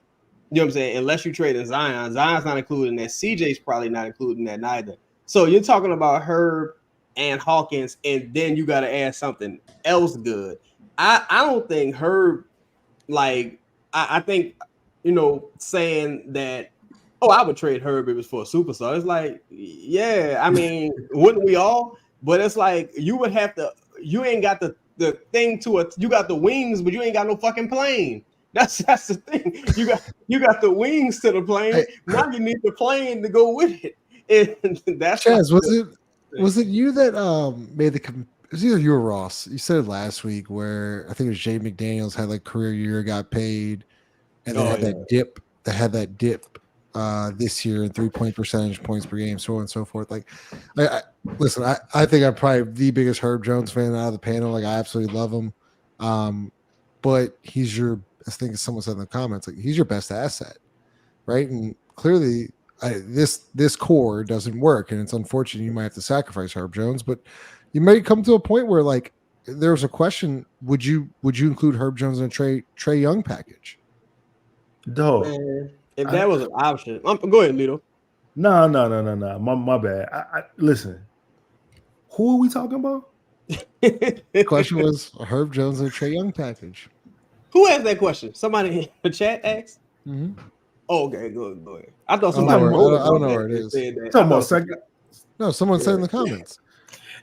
You know what I'm saying? Unless you trade in Zion. Zion's not included in that. CJ's probably not included in that neither. So you're talking about Herb and Hawkins, and then you got to add something else good. I don't think Herb, like, I think, saying that, oh, I would trade Herb if it was for a superstar. It's like, yeah, I mean, wouldn't we all? But it's like you would have to, you ain't got the thing to it. You got the wings, but you ain't got no fucking plane. That's the thing. You got the wings to the plane. Hey, now you need the plane to go with it. And that's Chaz, was it you that made the it was either you or Ross. You said it last week where I think it was Jay McDaniels had like career year, got paid, and then that dip. They had that dip this year in 3-point percentage points per game, so on and so forth. Like, listen, I think I'm probably the biggest Herb Jones fan out of the panel. Like, I absolutely love him. But he's your, I think someone said in the comments, like he's your best asset, right? And clearly, this core doesn't work, and it's unfortunate you might have to sacrifice Herb Jones. But you might come to a point where, like, there's a question: would you include Herb Jones in a Trae Young package? Dog. If that was an option, go ahead, Lito. No. My bad. I listen. Who are we talking about? The question was Herb Jones and a Trae Young package. Who asked that question? Somebody in the chat asked. Mm-hmm. Oh, okay, go ahead. I thought somebody. I don't know where it is. Talking about second. No, someone said in the comments.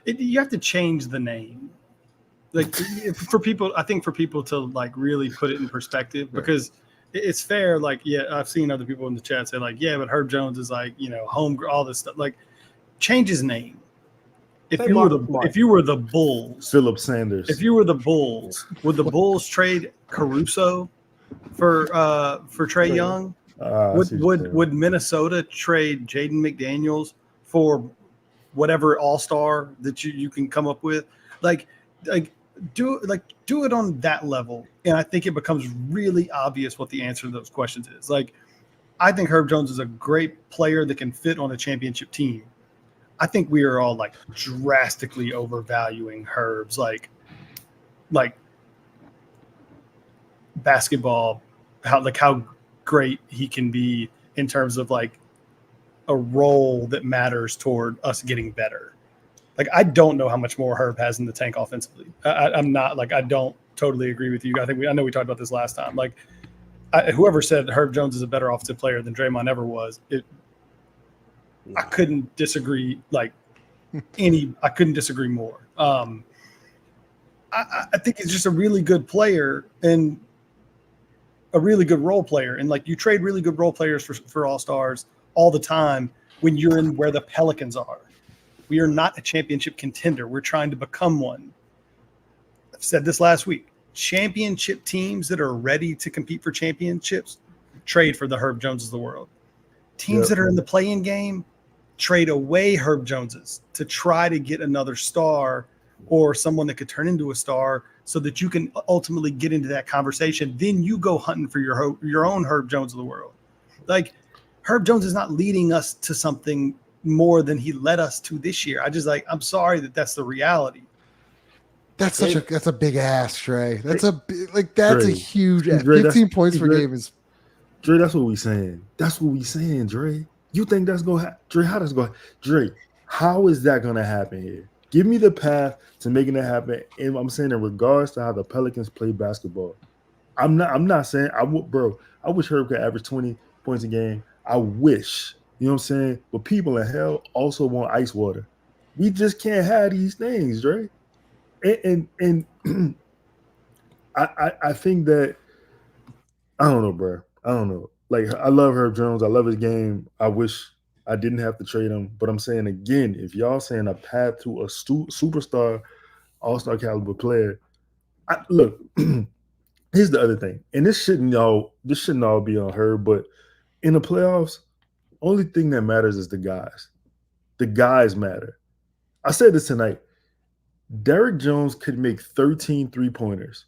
You have to change the name, like for people. I think for people to like really put it in perspective, because it's fair. Like, yeah, I've seen other people in the chat say like, yeah, but Herb Jones is like, home, all this stuff. Like, change his name. If you were the Bulls, Philip Sanders. If you were the Bulls, would the Bulls trade Caruso for Trae Young? Would Minnesota trade Jaden McDaniels for whatever all-star that you can come up with? Like do it on that level, and I think it becomes really obvious what the answer to those questions is. Like, I think Herb Jones is a great player that can fit on a championship team. I think we are all like drastically overvaluing Herb's like basketball, how great he can be in terms of like a role that matters toward us getting better. Like, I don't know how much more Herb has in the tank offensively. I'm not like, I don't totally agree with you. I know we talked about this last time. Like, whoever said Herb Jones is a better offensive player than Draymond ever was, I couldn't disagree. I couldn't disagree more. I think he's just a really good player and a really good role player. And like, you trade really good role players for all-stars all the time when you're in where the Pelicans are. We are not a championship contender. We're trying to become one. I've said this last week. Championship teams that are ready to compete for championships trade for the Herb Joneses of the world. Teams that are in the play-in game trade away Herb Joneses to try to get another star or someone that could turn into a star so that you can ultimately get into that conversation. Then you go hunting for your own Herb Jones of the world. Like, Herb Jones is not leading us to something more than he led us to this year. I'm sorry that's the reality. That's a big ass, Trey. That's a huge Dre, 15 points per game is. Dre, that's what we saying. That's what we saying, Dre. You think that's going to happen? Dre, how does it go? Dre, how is that going to happen here? Give me the path to making it happen. And I'm saying in regards to how the Pelicans play basketball. I'm not saying I wish Herb could average 20 points a game. I wish. You know what I'm saying? But people in hell also want ice water. We just can't have these things, Dre. And I think that I don't know, bro. I don't know. Like I love Herb Jones. I love his game. I wish I didn't have to trade him. But I'm saying again, if y'all saying a path to a superstar, all-star caliber player, look. Here's the other thing, and this shouldn't all be on her, but in the playoffs, only thing that matters is the guys. The guys matter. I said this tonight. Derrick Jones could make 13 3-pointers,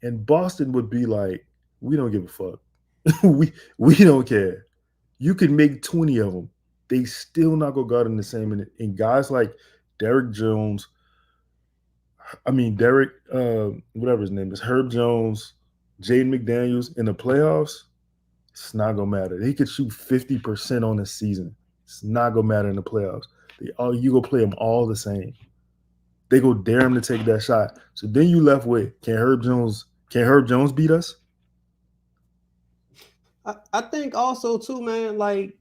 and Boston would be like, we don't give a fuck. we don't care. You could make 20 of them. They still not go guard in the same. And guys like Derrick Jones, whatever his name is, Herb Jones, Jaden McDaniels in the playoffs, it's not gonna matter. They could shoot 50% on the season. It's not gonna matter in the playoffs. You go play them all the same. They go dare him to take that shot. So then you left with, can Herb Jones beat us? I think also too, man, like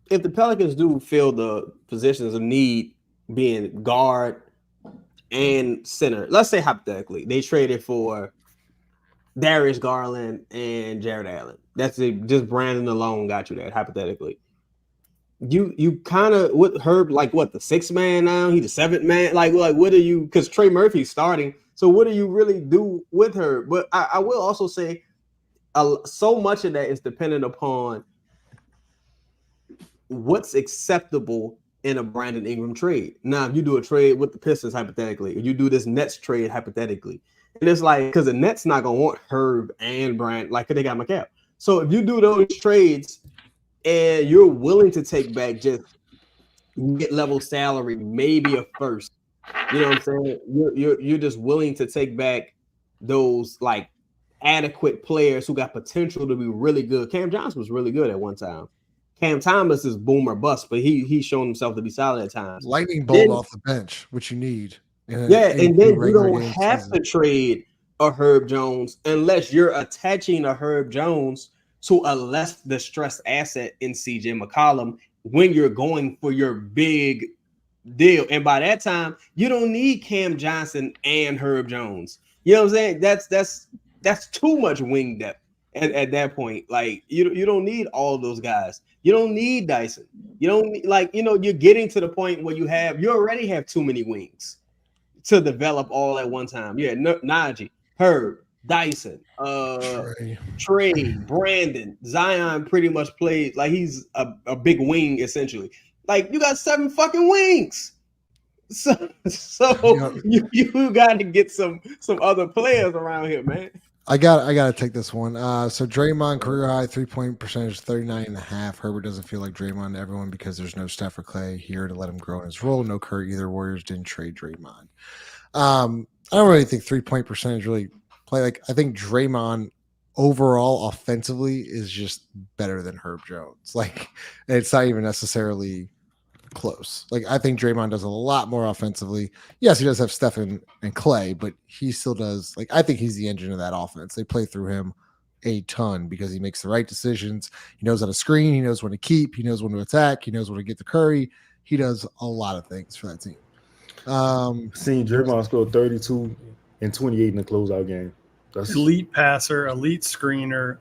if the Pelicans do fill the positions of need being guard and center, let's say hypothetically, they traded for Darius Garland and Jared Allen. That's it. Just Brandon alone got you that, hypothetically. You kind of with Herb, like what, the 6th man now? He the 7th man? Like what are you, because Trey Murphy's starting. So what do you really do with Herb? But I will also say so much of that is dependent upon what's acceptable in a Brandon Ingram trade. Now, if you do a trade with the Pistons, hypothetically, if you do this Nets trade, hypothetically, and it's like, because the Nets not going to want Herb and Brandon, like, they got McCall. So if you do those trades and you're willing to take back just mid-level salary, maybe a first, you know what I'm saying? You're just willing to take back those, like, adequate players who got potential to be really good. Cam Johnson was really good at one time. Cam Thomas is boom or bust, but he's shown himself to be solid at times. Lightning bolt off the bench, which you need. And then you don't have to trade a Herb Jones unless you're attaching a Herb Jones to a less distressed asset in CJ McCollum when you're going for your big deal. And by that time, you don't need Cam Johnson and Herb Jones. You know what I'm saying? That's too much wing depth at that point. Like you don't need all those guys. You don't need Dyson. You don't need, you're getting to the point where you already have too many wings to develop all at one time. Yeah, Najee, Herb, Dyson, Trey, Brandon, Zion pretty much played like he's a big wing essentially. Like you got 7 fucking wings. So you got to get some other players around here, man. I got to take this one. So Draymond career high 3-point percentage 39.5. Herbert doesn't feel like Draymond to everyone because there's no Steph or Clay here to let him grow in his role. No Curry either. Warriors didn't trade Draymond. I don't really think 3-point percentage really play. Like I think Draymond overall offensively is just better than Herb Jones. Like it's not even necessarily close. Like I think Draymond does a lot more offensively. Yes, he does have Steph and Clay, but he still does. Like I think he's the engine of that offense. They play through him a ton because he makes the right decisions. He knows how to screen. He knows when to keep. He knows when to attack. He knows when to get to Curry. He does a lot of things for that team. Seen Draymond score 32 and 28 in the closeout game. That's elite passer, elite screener,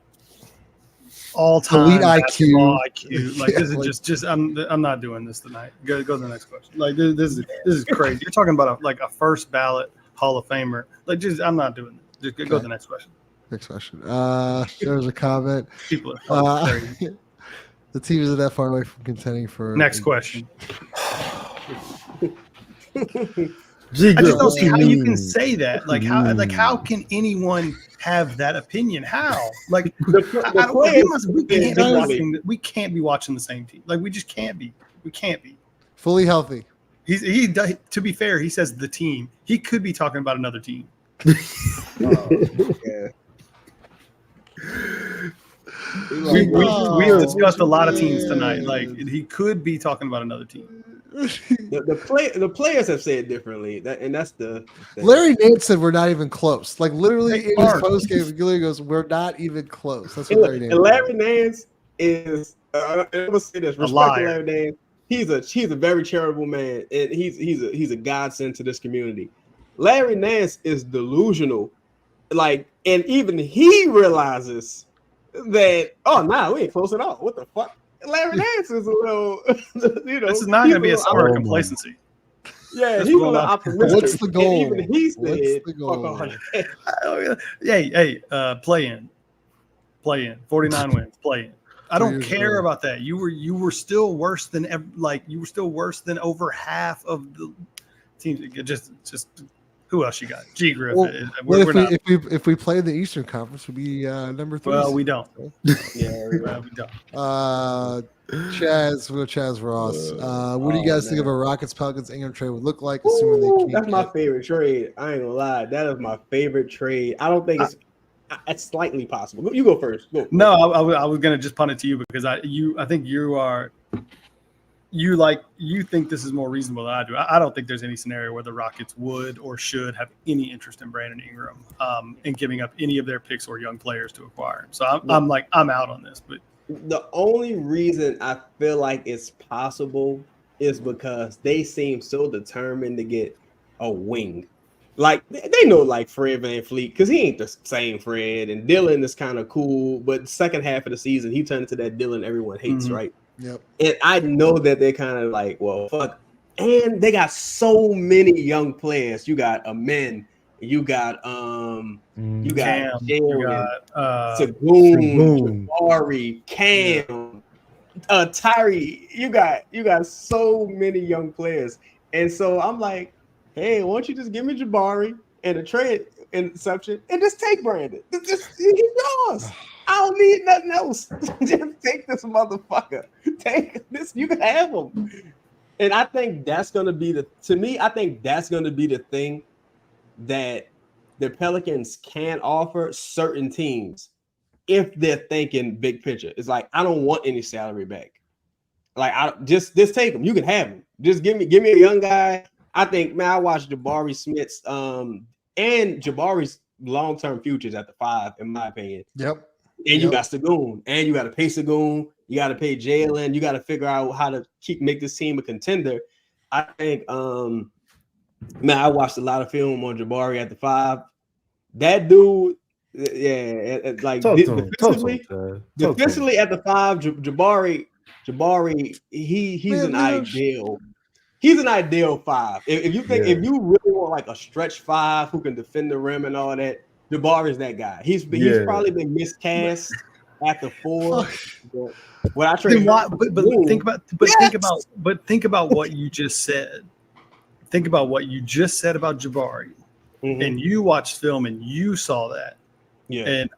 all-time elite IQ. Like this is just I'm not doing this tonight. Go to the next question. Like this is crazy. You're talking about a first ballot Hall of Famer. Like I'm not doing this. Just go to the next question. Next question. There's a comment. People are crazy. The team isn't that far away from contending for next question. I just don't see how you can say that. Like how can anyone have that opinion? How? Like we can't be watching the same team. Like we just can't be. We can't be fully healthy. He to be fair, he says the team. He could be talking about another team. Yeah. We discussed a lot of teams tonight. Like he could be talking about another team. The players have said differently, that's the Larry Nance said we're not even close. Like literally in his post game, Gilly goes, "We're not even close." That's what Larry Nance. And Larry Nance is. I'm gonna say this. Respect to Larry Nance. He's a very charitable man, and he's a godsend to this community. Larry Nance is delusional Like, and even he realizes that, oh, nah, we ain't close at all. What the fuck? Larry Nance is a little, this is not going to be a summer of complacency. Yeah, he's a little optimistic. What's the goal? And even he said, What's the goal? Play in. 49 wins. Play in. I don't care about that. You were still worse than over half of the teams. Just who else you got? G Griff. Well, if we play the Eastern Conference, we'd be number 3. Well, we don't. Yeah, we don't. Chaz Ross. What do you guys think of a Rockets Pelicans Ingram trade would look like? Assuming they can't that's my favorite trade. I ain't gonna lie. That is my favorite trade. I don't think it's slightly possible. You go first. Go. No, I was gonna just punt it to you because I think you think this is more reasonable than I do. I don't think there's any scenario where the Rockets would or should have any interest in Brandon Ingram and giving up any of their picks or young players to acquire him. So I'm out on this. But the only reason I feel like it's possible is because they seem so determined to get a wing. Like, they know, like, Fred VanVleet, because he ain't the same Fred, and Dylan is kind of cool, but second half of the season, he turned into that Dylan everyone hates, right? Yep. And I know that they're kind of like, well, fuck. And they got so many young players. You got Amen, you got Cam, Sagoon, Jabari, Cam, Tyree. You got so many young players. And so I'm like, hey, why don't you just give me Jabari and a trade interception and just take Brandon? He's yours. I don't need nothing else. Just take this motherfucker. Take this. You can have him. And I think that's going to be the thing that the Pelicans can offer certain teams if they're thinking big picture. It's like, I don't want any salary back. Like, I just take him. You can have him. Just give me a young guy. I think, man, I watched Jabari Smith's and Jabari's long-term futures at the 5, in my opinion. Yep. And you got Sagoon, and you got to pay Sagoon. You got to pay Jalen. You got to figure out how to make this team a contender. I think, man, I watched a lot of film on Jabari at the 5. That dude, like defensively at the 5, Jabari, he's an ideal. He's an ideal 5. If you really want like a stretch 5 who can defend the rim and all that, Jabari's that guy. He's probably been miscast at the 4. What I trade, think about what you just said. Think about what you just said about Jabari, and you watched film and you saw that. Yeah, and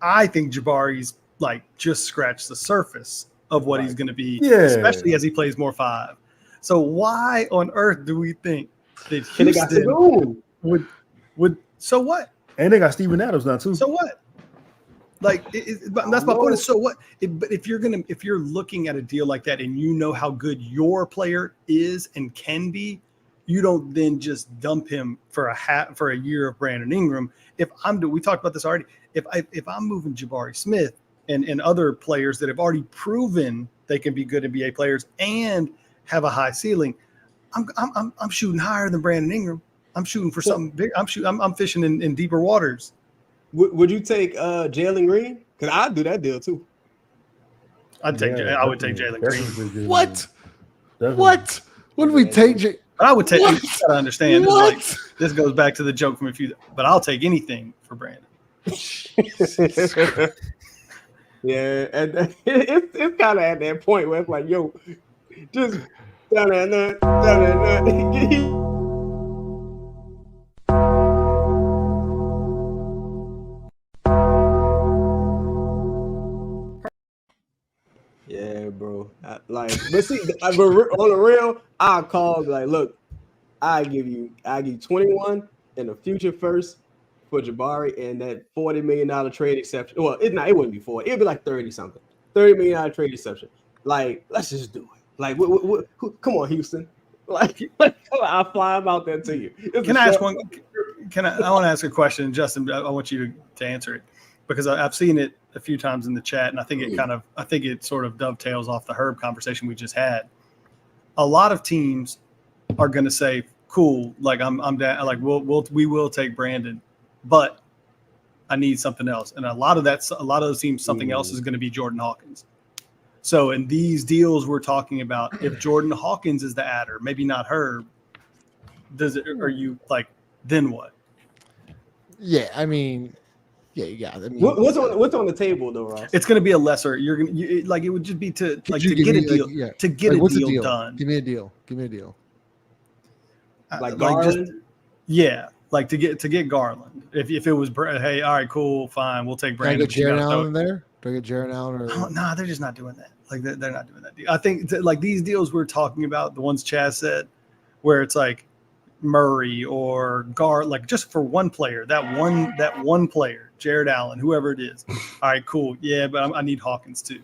I think Jabari's like just scratched the surface of what he's going to be, especially as he plays more 5. So why on earth do we think that Houston would? So what? And they got Steven Adams now too. So what? Like that's my point. Is so what? But if you're looking at a deal like that and you know how good your player is and can be, you don't then just dump him for a year of Brandon Ingram. We talked about this already. If I'm moving Jabari Smith and other players that have already proven they can be good NBA players and have a high ceiling, I'm shooting higher than Brandon Ingram. I'm shooting for something big. I'm fishing in deeper waters. Would you take Jalen Green? Because I'd do that deal too. I would take Jalen Green. What? What? Would we take? But I would take. You gotta understand. This goes back to the joke from a few. But I'll take anything for Brandon. Yeah, and it's kind of at that point where it's like, yo, just down that nut. Yeah, bro. But see, on the real, I'll call like, look, I give you 21 and a future first for Jabari and that $40 million trade exception. Well, it wouldn't be 40. It'd be like 30 something. $30 million trade exception. Like, let's just do it. Like, come on, Houston. Like, I'll fly them out there to you. Can I ask one? I want to ask a question, Justin. I want you to answer it because I've seen it a few times in the chat, and I think it sort of dovetails off the Herb conversation we just had. A lot of teams are going to say, "Cool, like I'm down. Like we will take Brandon," but I need something else. And a lot of those teams, something else is going to be Jordan Hawkins. So in these deals we're talking about, if Jordan Hawkins is the adder, maybe not her, are you like, then what? Yeah, I mean, yeah. I mean, What's on the table though, Ross? It's going to be a lesser. Like it would just be to get a deal, to get what's a the deal done. Give me a deal. Like Garland? Like to get Garland. If it was, hey, all right, cool, fine, we'll take Do I Brandon. get Jared Allen there? Do I get Jared Allen? Or... Oh, no, they're just not doing that. Like they're not doing that deal. I think like these deals we're talking about, the ones Chaz said, where it's like Murray or like just for one player, that one player, Jared Allen, whoever it is. All right, cool, yeah, but I need Hawkins too.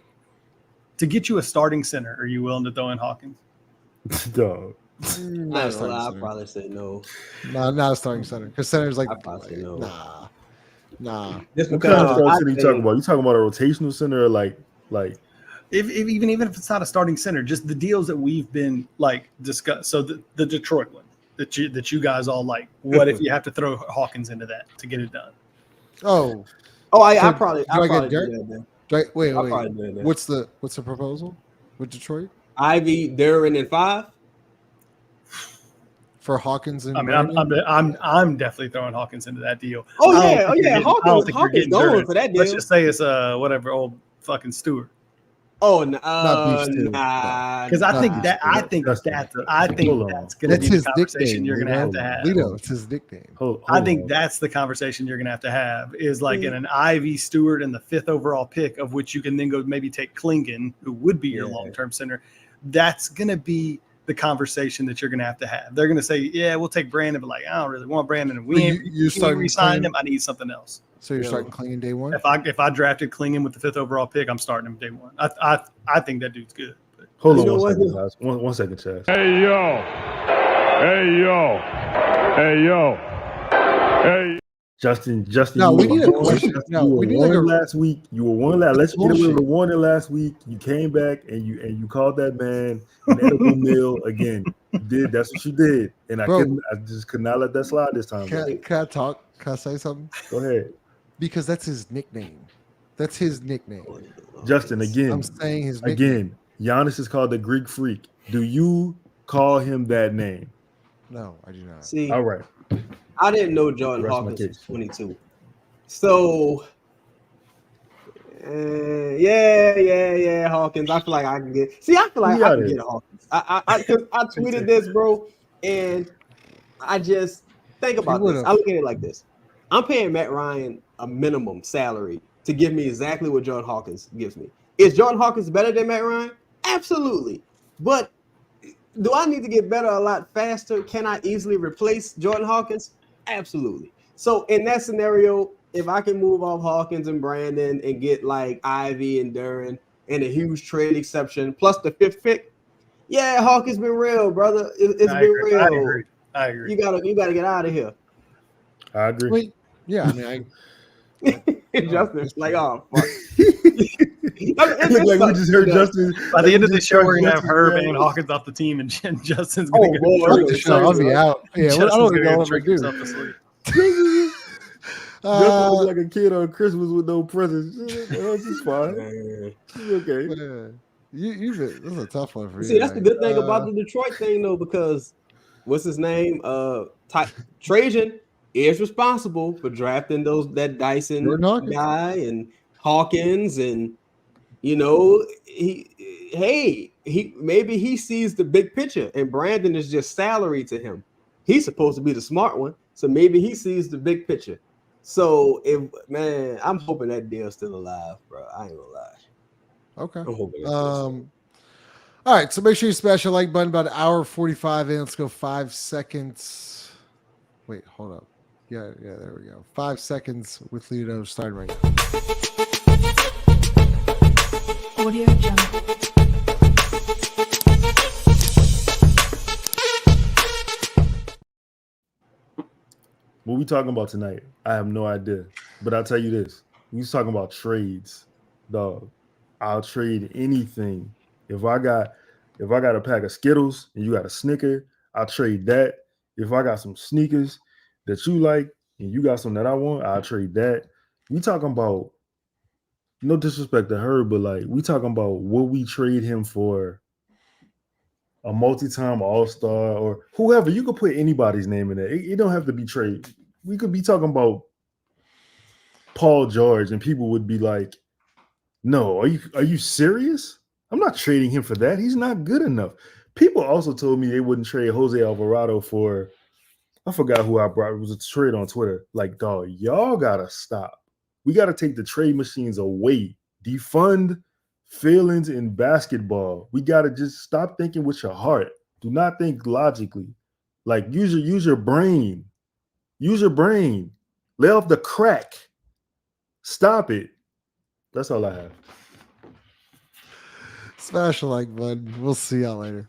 To get you a starting center, are you willing to throw in Hawkins? Dog. I'll probably say no. No, not a starting center. Because center's like, I'll probably say no. Nah. Just What kind of because starting center you talking about? You talking about a rotational center or like Even if it's not a starting center, just the deals that we've been like discussed. So the Detroit one that you guys all like. What if you have to throw Hawkins into that to get it done? I probably do that then. Wait. probably do that. What's the proposal with Detroit Ivy, Duran, and 5. for Hawkins and? I mean, I'm definitely throwing Hawkins into that deal. Hawkins getting going Duran. for that deal. Let's just say it's whatever old fucking Stewart. Oh, Not beef stew. nah. Because I think that's going to be the conversation you're going to have to have. Lito, it's his nickname. I think that's the conversation you're going to have is like in an Ivy, Stewart, and the 5th overall pick, of which you can then go maybe take Klingon, who would be your long-term center. That's going to be the conversation that you're going to have. They're going to say, yeah, we'll take Brandon, but like, I don't really want Brandon. And we ain't re-signed him. I need something else. So you're starting Klingon day one? If I drafted Klingon with the 5th overall pick, I'm starting him day one. I think that dude's good. But. Hold on one second, Chaz. Hey yo. Justin. No, we need a question. No, we need like last week. You were one last. Let's get away with the warning last week. You came back and you called that man an edible meal again. You did. That's what you did, and I just could not let that slide this time. Can I talk? Can I say something? Go ahead. Because that's his nickname. That's his nickname. Justin, again. I'm saying his nickname. Again, Giannis is called the Greek Freak. Do you call him that name? No, I do not. See, all right. I didn't know Jordan Hawkins was 22. So, yeah, Hawkins. I feel like I can get. See, I feel like I can get Hawkins. I tweeted this, bro, and I just think about this. I look at it like this: I'm paying Matt Ryan a minimum salary to give me exactly what Jordan Hawkins gives me. Is Jordan Hawkins better than Matt Ryan? Absolutely, but do I need to get better a lot faster? Can I easily replace Jordan Hawkins? Absolutely. So in that scenario, if I can move off Hawkins and Brandon and get like Ivy and Duran and a huge trade exception plus the 5th pick, yeah, Hawkins been real, brother. It's been real. I agree. You gotta get out of here. I agree. Wait, yeah, I mean, Justin's like, oh, fuck. It looked like we just heard Justin. By the end of the show, we're gonna have Herb and Hawkins off the team, and Justin's gonna I'll be out. Yeah, I don't know what to do. Justin was like a kid on Christmas with no presents. This is fine. Okay. This is a tough one for you. See, that's the good thing about the Detroit thing, though, because what's his name? Trajan is responsible for drafting that Dyson guy and Hawkins, and he maybe he sees the big picture, and Brandon is just salary to him. He's supposed to be the smart one, so maybe he sees the big picture. So I'm hoping that deal's still alive, bro. I ain't gonna lie. Okay. I'm hoping all right, so make sure you smash the like button. About an hour 45 in. Let's go 5 seconds. Wait, hold up. Yeah, there we go. 5 seconds with Lito starting right now. Audio Jungle. What we talking about tonight? I have no idea. But I'll tell you this. We talking about trades, dog. I'll trade anything. If I got a pack of Skittles and you got a Snicker, I'll trade that. If I got some sneakers that you like and you got some that I want, I'll trade that. we talking about no disrespect to her, but like we talking about what we trade him for a multi-time all-star or whoever. You could put anybody's name in there. It don't have to be trade. We could be talking about Paul George, and people would be like, "No, are you serious? I'm not trading him for that. He's not good enough." People also told me they wouldn't trade Jose Alvarado for. I forgot who I brought. It was a trade on Twitter. Like, dog, y'all gotta stop. We gotta take the trade machines away. Defund feelings in basketball. We gotta just stop thinking with your heart. Do not think logically. Like, use your brain. Use your brain. Lay off the crack. Stop it. That's all I have. Smash a like button. We'll see y'all later.